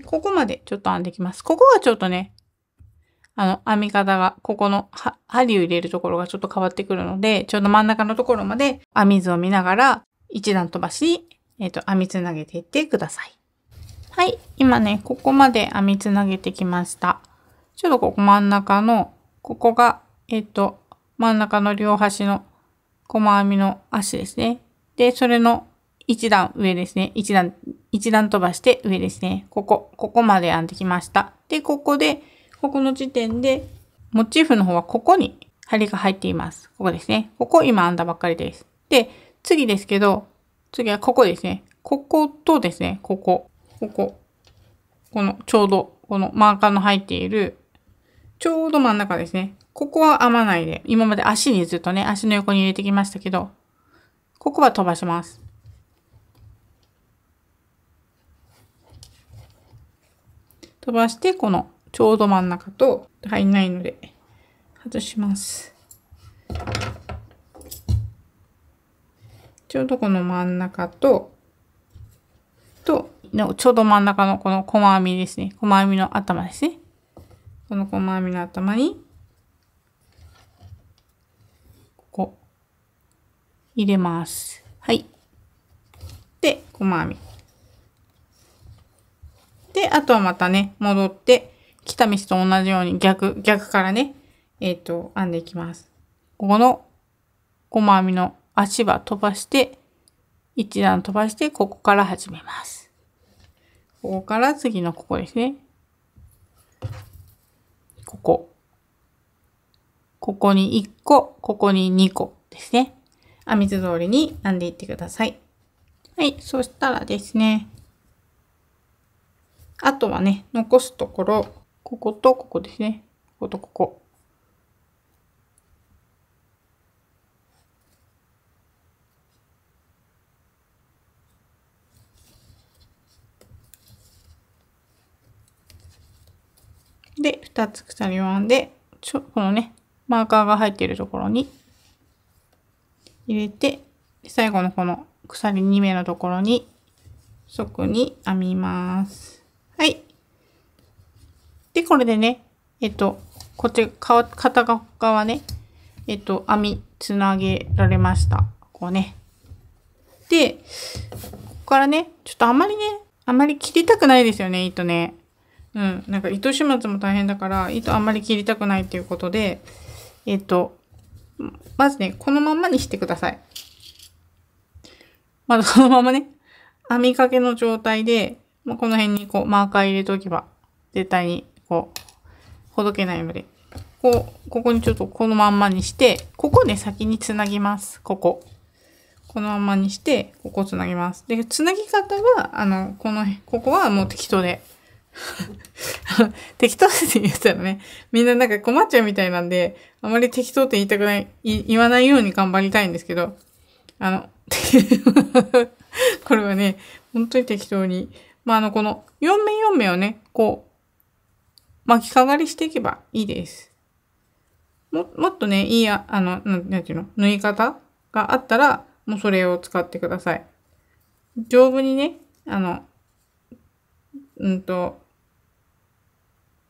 ここまでちょっと編んできます。ここがちょっとね、編み方が、ここの針を入れるところがちょっと変わってくるので、ちょうど真ん中のところまで編み図を見ながら、一段飛ばし、編みつなげていってください。はい。今ね、ここまで編みつなげてきました。ちょうどここ真ん中の、ここが、真ん中の両端の細編みの足ですね。で、それの一段上ですね。一段飛ばして上ですね。ここまで編んできました。で、ここの時点で、モチーフの方はここに針が入っています。ここですね。ここ今編んだばっかりです。で、次ですけど、次はここですね。こことですね、このちょうど、このマーカーの入っている、ちょうど真ん中ですね。ここは編まないで、今まで足にずっとね、足の横に入れてきましたけど、ここは飛ばします。飛ばして、このちょうど真ん中と入んないので、外します。ちょうどこの真ん中と、ちょうど真ん中のこの細編みですね。細編みの頭ですね。この細編みの頭に、ここ、入れます。はい。で、細編み。で、あとはまたね、戻って、来た道と同じように逆からね、編んでいきます。ここの細編みの足は飛ばして、一段飛ばして、ここから始めます。ここから次のここですね。ここに1個、ここに2個ですね。編み図通りに編んでいってください。はい、そしたらですね、あとはね、残すところ、こことここですね。こことここ。で、2つ鎖を編んで、このね、マーカーが入っているところに入れて、最後のこの鎖2目のところに、側に編みます。はい。で、これでね、こっち、片側ね、編みつなげられました。こうね。で、ここからね、ちょっとあまり切りたくないですよね、糸ね。なんか糸始末も大変だから、糸あんまり切りたくないっていうことで、まずね、このままにしてください。まずこのままね、編みかけの状態で、この辺にこうマーカー入れておけば、絶対にこう、ほどけないので、ここにちょっとこのまんまにして、ここね、先につなぎます。このまんまにして、ここをつなぎます。で、つなぎ方は、ここはもう適当で。適当って言ったらね、みんななんか困っちゃうみたいなんで、あまり適当って言わないように頑張りたいんですけど、これはね、本当に適当に。この4目4目をね、こう、巻きかがりしていけばいいです。もっとね、いいなんていうの、縫い方があったら、もうそれを使ってください。丈夫にね、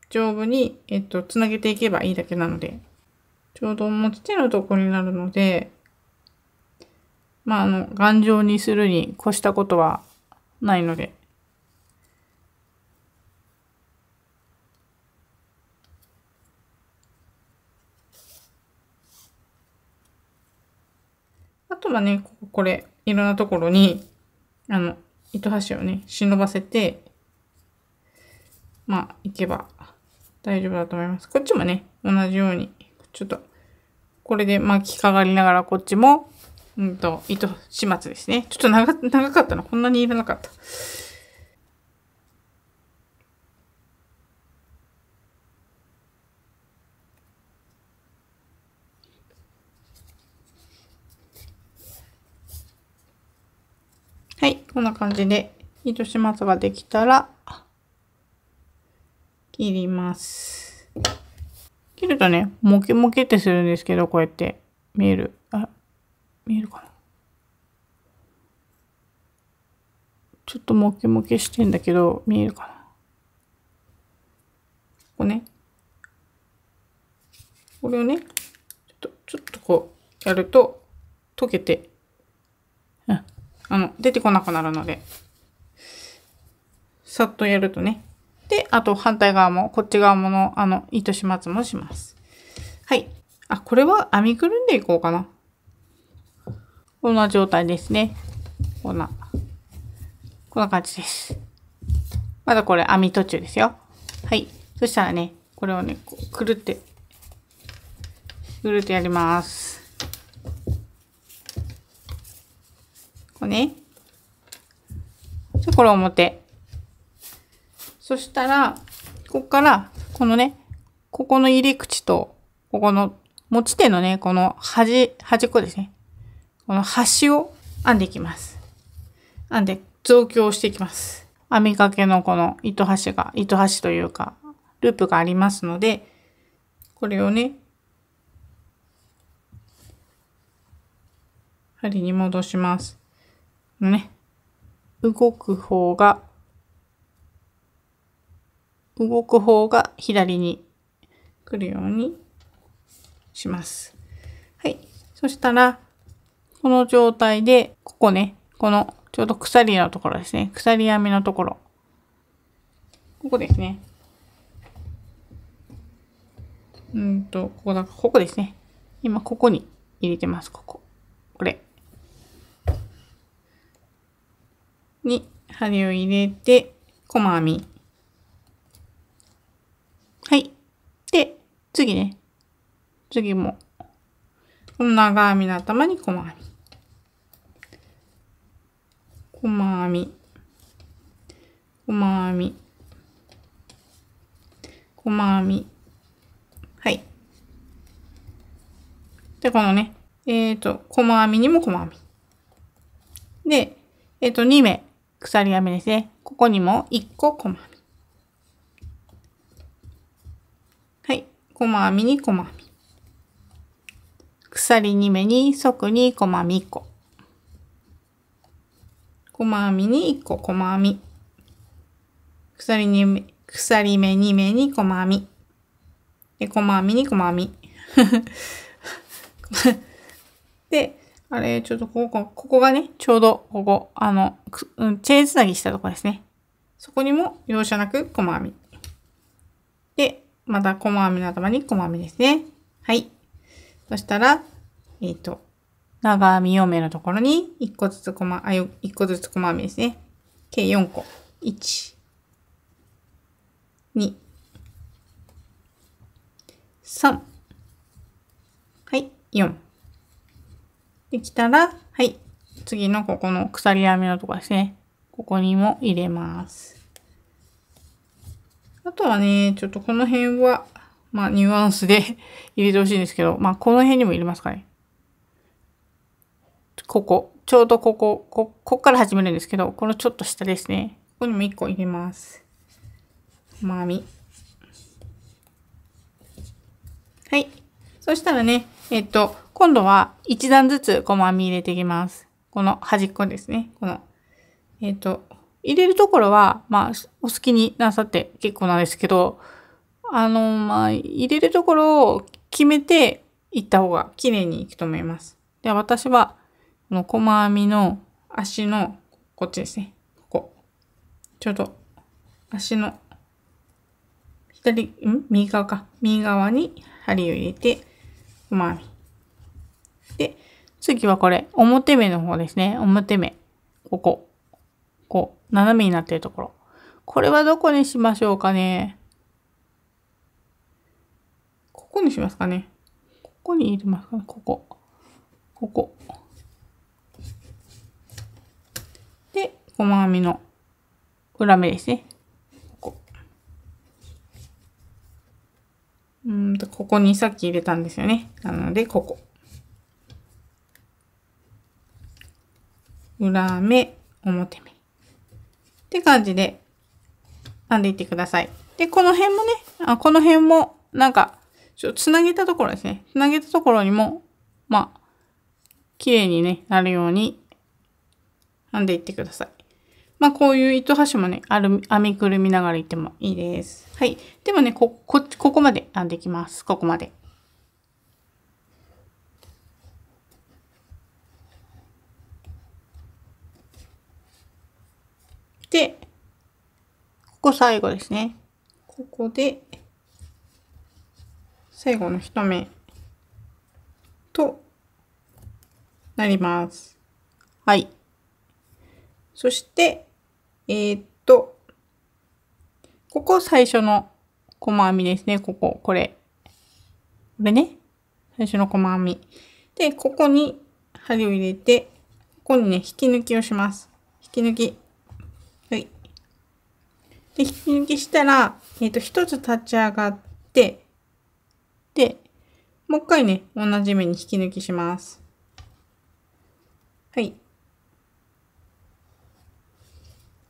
丈夫に、つなげていけばいいだけなので、ちょうど持ち手のところになるので、頑丈にするに越したことはないので。あとはね、これ、いろんなところに、糸端をね、忍ばせて、いけば大丈夫だと思います。こっちもね、同じように、ちょっと、これで巻きかがりながらこっちも、糸始末ですね。ちょっと長かったな。こんなにいらなかった。はい、こんな感じで糸始末ができたら、切ります。切るとね、モケモケってするんですけど、こうやって見えるかな。ちょっとモケモケしてんだけど、見えるかな。ここね。これをね、ちょっとこうやると溶けて、出てこなくなるので、さっとやるとね。で、あと反対側も、こっち側もの、糸始末もします。はい。これは編みくるんでいこうかな。こんな状態ですね。こんな感じです。まだこれ編み途中ですよ。はい。そしたらね、これをね、こうくるってぐるっとやります。これね。じゃこれ表。そしたら、ここから、このね、ここの入り口と、ここの持ち手のね、この端っこですね。この端を編んでいきます。編んで増強していきます。編みかけのこの糸端というか、ループがありますので、これをね、針に戻します。ね、動く方が左に来るようにします。はい。そしたら、この状態で、ここね、このちょうど鎖のところですね。鎖編みのところ。ここですね。ここですね。今ここに入れてます。これ。に針を入れて、細編み。はい。で、次も、この長編みの頭に細編み。細編み。細編み。細編み。はい。で、このね、細編みにも細編み。で、2目、鎖編みですね。ここにも1個細編み。はい。細編みに細編み。鎖2目に即に細編み1個。細編みに1個細編み。鎖目2目に細編み。で、細編みに細編み。で、ちょっとここがね、ちょうどここ、チェーンつなぎしたところですね。そこにも容赦なく細編み。で、また細編みの頭に細編みですね。はい。そしたら、長編み4目のところに1個ずつ細編みですね。計4個。1、2、3。はい、4。できたら、はい。次のここの鎖編みのところですね。ここにも入れます。あとはね、ちょっとこの辺は、まあ、ニュアンスで入れてほしいんですけど、まあ、この辺にも入れますかね。ちょうどここから始めるんですけど、このちょっと下ですね。ここにも1個入れます。細編み。はい。そしたらね、今度は1段ずつ細編み入れていきます。この端っこですね。この、入れるところは、まあ、お好きになさって結構なんですけど、まあ、入れるところを決めていった方が綺麗にいくと思います。では、私は、この細編みの足の、こっちですね。ここ。ちょうど、足の、右側か。右側に針を入れて、細編み。で、次はこれ、表目の方ですね。表目。こう、斜めになっているところ。これはどこにしましょうかね。ここにしますかね。ここに入れますかね。ここ。で、細編みの裏目ですね。ここにさっき入れたんですよね。なので、ここ。裏目、表目。って感じで編んでいってください。で、この辺もね、この辺も、なんか、つなげたところですね。つなげたところにも、まあ、綺麗にね、なるように編んでいってください。まあ、こういう糸端もね、編みくるみながらいってもいいです。はい。でもね、ここまで編んでいきます。ここまで。で、ここ最後ですね。ここで、最後の一目となります。はい。そして、ここ最初の細編みですね。これね。最初の細編み。で、ここに針を入れて、ここにね、引き抜きをします。引き抜き。はい。で、引き抜きしたら、一つ立ち上がって、で、もう一回ね、同じ目に引き抜きします。はい。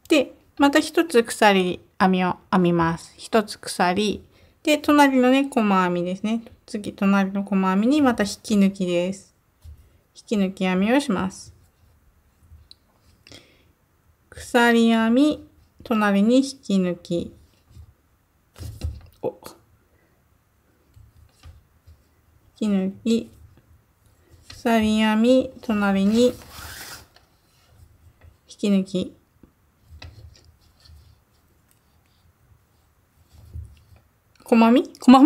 で、また一つ鎖編みを編みます。一つ鎖。で、隣のね、細編みですね。次、隣の細編みにまた引き抜きです。引き抜き編みをします。鎖編み、隣に引き抜き。引き抜き。鎖編み、隣に引き抜き。細編み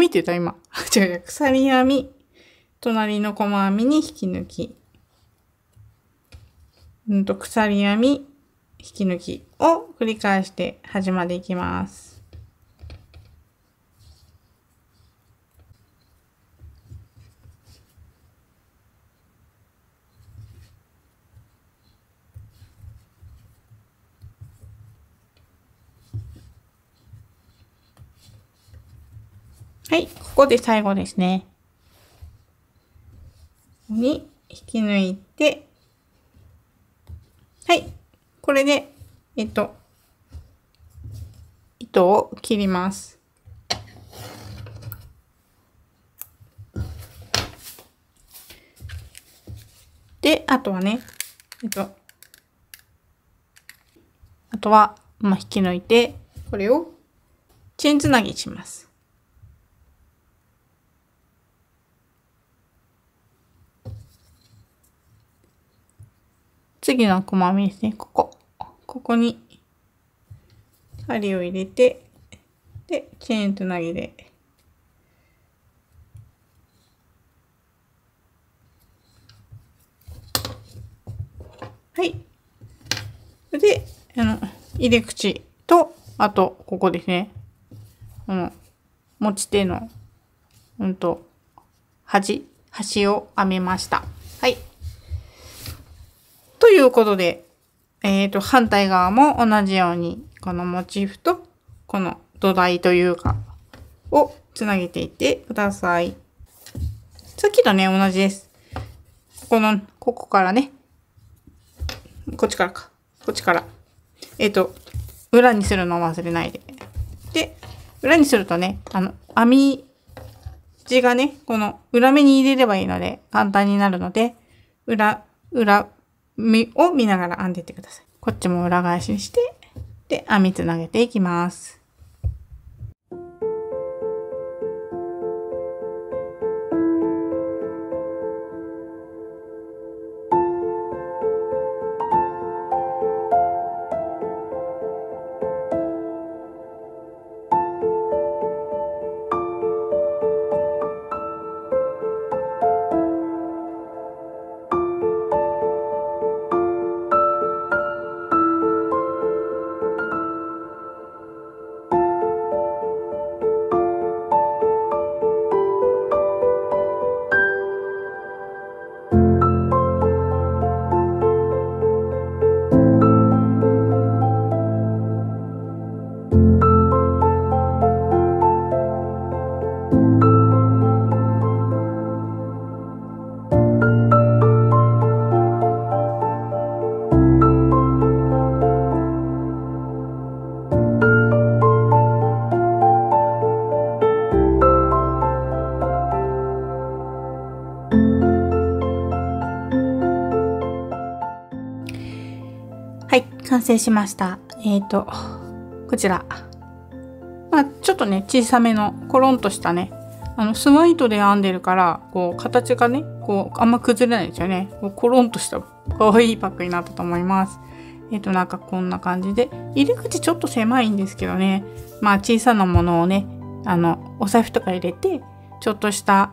って言った今。違う。鎖編み、隣の細編みに引き抜き。鎖編み、引き抜きを繰り返して端までいきます。はい、ここで最後ですね。に引き抜いて、はい、これで、糸を切ります。で、あとはね、あとは、引き抜いて、これをチェーンつなぎします。次の細編みですね。ここに針を入れて、で、チェーンつなぎで。はい。で、入れ口と、あと、ここですね。持ち手の、端を編めました。はい。ということで、反対側も同じように、このモチーフと、この土台というか、をつなげていってください。さっきとね、同じです。ここからね、こっちからか。こっちから。裏にするのを忘れないで。で、裏にするとね、編み地がね、この裏目に入れればいいので、簡単になるので、裏を見ながら編んでいってください。こっちも裏返しにして、で、編みつなげていきます。はい、完成しました。こちら。ちょっとね、小さめの、コロンとしたね、スワ糸で編んでるから、形がね、あんま崩れないですよね。コロンとした可愛いパックになったと思います。なんかこんな感じで、入り口ちょっと狭いんですけどね、小さなものをね、お財布とか入れて、ちょっとした、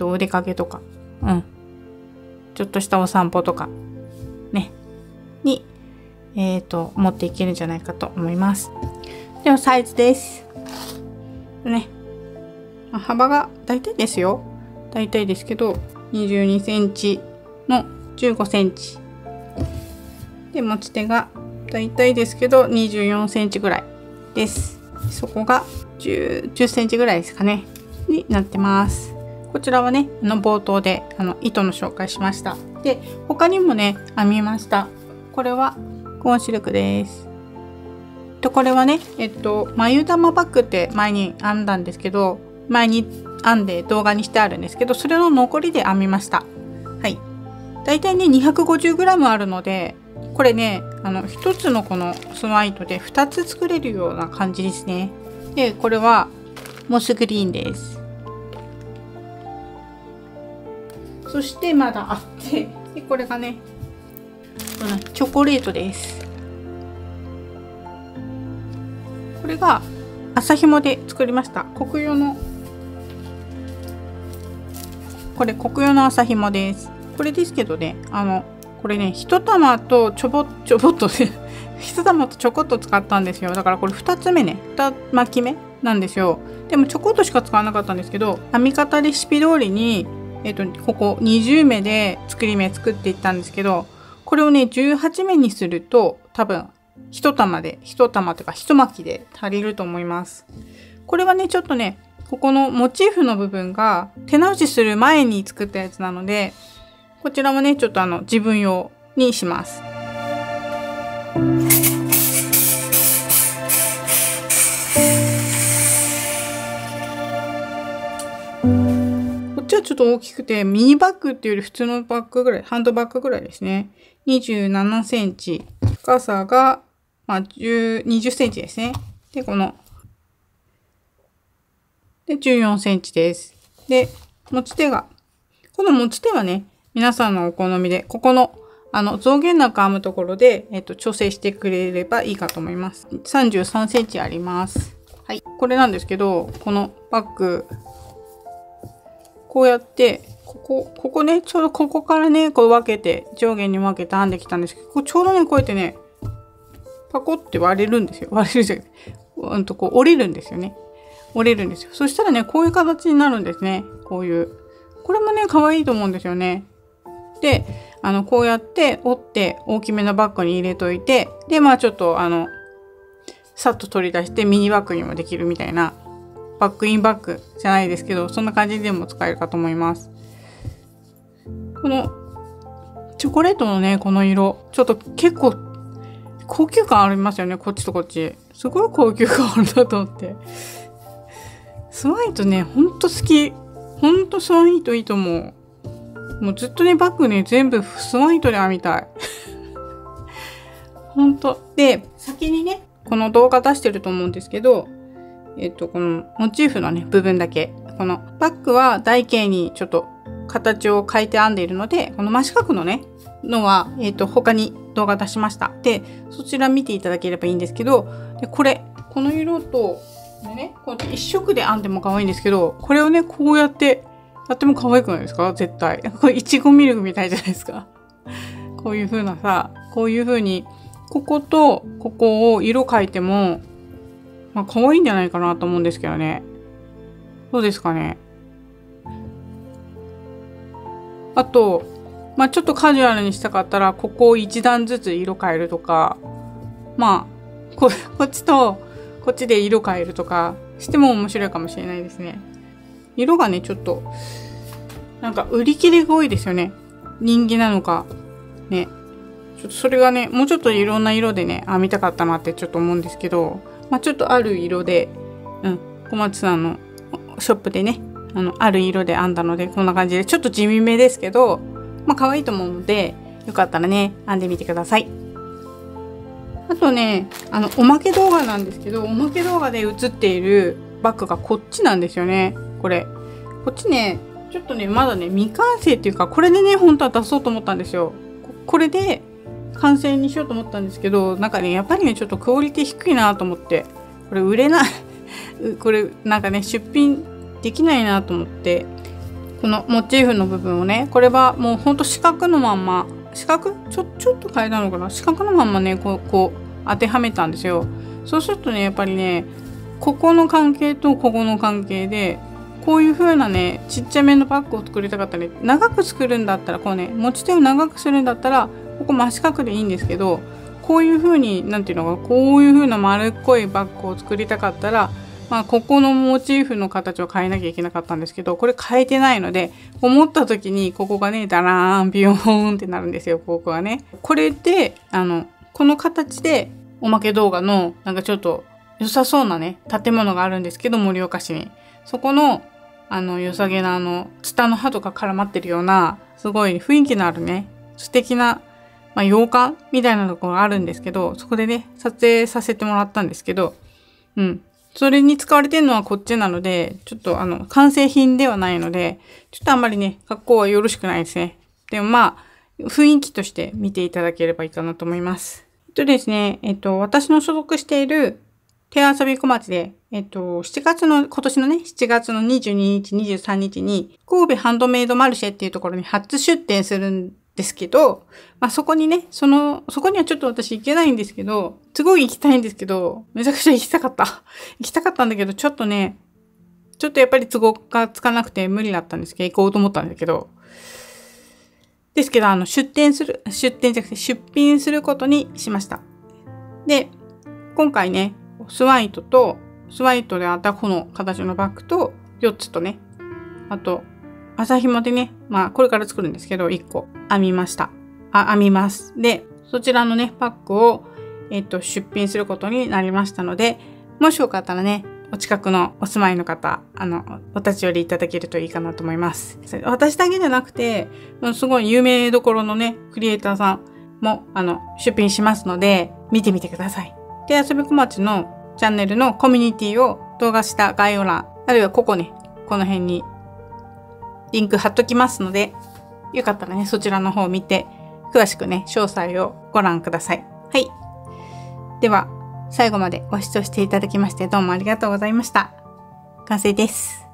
お出かけとか、ちょっとしたお散歩とか、ね、に、持っていけるんじゃないかと思います。ではサイズです。ね。幅が大体ですよ。だいたいですけど22センチの15センチで、持ち手がだいたいですけど24センチぐらいです。そこが10センチぐらいですかねになってます。こちらはね冒頭で糸の紹介しました。で他にもね編みました。これはコーンシルクです。これはね眉玉バッグって前に編んだんですけど、前に編んで動画にしてあるんですけど、それの残りで編みました。はい。だいたいね 250g あるので、これね1つのこのスワイトで2つ作れるような感じですね。でこれはモスグリーンです。そしてまだあって、でこれがねチョコレートです。これが麻紐で作りました。国用の麻紐です。これですけどね、これね1玉とちょぼっとね1玉とちょこっと使ったんですよ。だからこれ2つ目ね、2巻き目なんですよ。でもちょこっとしか使わなかったんですけど、編み方レシピ通りにここ20目で作り目作っていったんですけど、これをね18目にすると多分1玉というか1巻きで足りると思います。これはねちょっとねここのモチーフの部分が手直しする前に作ったやつなので、こちらもねちょっと自分用にします。こっちはちょっと大きくてミニバッグっていうより普通のバッグぐらい、ハンドバッグぐらいですね。27センチ、深さが、20センチですね。で14センチです。でこの持ち手はね皆さんのお好みで、ここの増減なく編むところで、調整してくれればいいかと思います。33センチあります。はい。これなんですけど、このバッグ、こうやって、ここね、ちょうどここからね、こう分けて、上下に分けて編んできたんですけど、ちょうどね、こうやってね、パコって割れるんですよ。割れるじゃなくて、こう折れるんですよね。折れるんですよ。そしたらね、こういう形になるんですね。こういう。これもね、可愛いと思うんですよね。で、こうやって折って大きめのバッグに入れといて、で、ちょっとさっと取り出してミニバッグにもできるみたいな、バッグインバッグじゃないですけど、そんな感じでも使えるかと思います。このチョコレートのね、この色、ちょっと結構高級感ありますよね、こっちとこっち。すごい高級感あるなと思って。スワイトね、ほんと好き。ほんとスワイトいいと思う。もうずっとね、バッグね、全部スワイトで編みたい。ほんと。で、先にね、この動画出してると思うんですけど、このモチーフのね、部分だけ。このバッグは台形にちょっと形を変えて編んでいるので、この真四角のね、のは、他に動画出しました。で、そちら見ていただければいいんですけど、でこの色と、でね、こうやって一色で編んでも可愛いんですけど、これをね、こうやってやっても可愛くないですか？絶対。これいちごミルクみたいじゃないですか。こういう風なさ、こういう風に、こことここを色変えても、可愛いんじゃないかなと思うんですけどね。どうですかね。あと、ちょっとカジュアルにしたかったら、ここを一段ずつ色変えるとか、こっちとこっちで色変えるとかしても面白いかもしれないですね。色がね、ちょっと、売り切れが多いですよね。人気なのか。ね。ちょっとそれがね、もうちょっといろんな色でね、編みたかったなってちょっと思うんですけど、ちょっとある色で、小松さんのショップでね、ある色で編んだので、こんな感じで、ちょっと地味めですけど、可愛いと思うので、よかったらね、編んでみてください。あとね、おまけ動画なんですけど、おまけ動画で映っているバッグがこっちなんですよね。こっちね、ちょっとね、まだね、未完成っていうか、これでね、本当は出そうと思ったんですよ。これで完成にしようと思ったんですけど、やっぱりね、ちょっとクオリティ低いなと思って、これ売れない、これ出品できないなと思って、このモチーフの部分をね、これはもうほんと四角のまんま、ちょっと変えたのかな、四角のまんまね、こう当てはめたんですよ。そうするとね、やっぱりね、ここの関係とここの関係で、こういう風なね、ちっちゃめのバッグを作りたかったね。長く作るんだったら、こうね、持ち手を長くするんだったら、ここ真四角でいいんですけど、こういう風に、なんていうのか、こういう風な丸っこいバッグを作りたかったら、まあ、ここのモチーフの形を変えなきゃいけなかったんですけど、これ変えてないので、思った時に、ここがね、ダラーン、ビヨーンってなるんですよ、ここがね。これで、この形で、おまけ動画の、なんかちょっと、良さそうなね、建物があるんですけど、盛岡市に。そこの、良さげなツタの葉とか絡まってるような、すごい雰囲気のあるね、素敵な、まあ、洋館みたいなところがあるんですけど、そこでね、撮影させてもらったんですけど、うん。それに使われてるのはこっちなので、ちょっと完成品ではないので、ちょっとあんまりね、格好はよろしくないですね。でもまあ、雰囲気として見ていただければいいかなと思います。ですね、私の所属している手遊び小町で、今年のね、7月の22日、23日に、神戸ハンドメイドマルシェっていうところに初出店するんですけど、まあそこにね、そこにはちょっと私行けないんですけど、すごい行きたいんですけど、めちゃくちゃ行きたかった。行きたかったんだけど、ちょっとやっぱり都合がつかなくて無理だったんですけど、行こうと思ったんだけど、ですけど、出品することにしました。で、今回ね、スワイトであったこの形のバッグと4つとね、あと、麻紐でね、まあこれから作るんですけど、1個編みます。で、そちらのね、パックを、出品することになりましたので、もしよかったらね、お近くのお住まいの方、お立ち寄りいただけるといいかなと思います。私だけじゃなくて、すごい有名どころのね、クリエイターさんも、出品しますので、見てみてください。で、遊び小町のチャンネルのコミュニティを動画下概要欄、あるいはこの辺にリンク貼っときますので、よかったらね、そちらの方を見て、詳しくね、詳細をご覧ください。はい。では、最後までご視聴していただきましてどうもありがとうございました。完成です。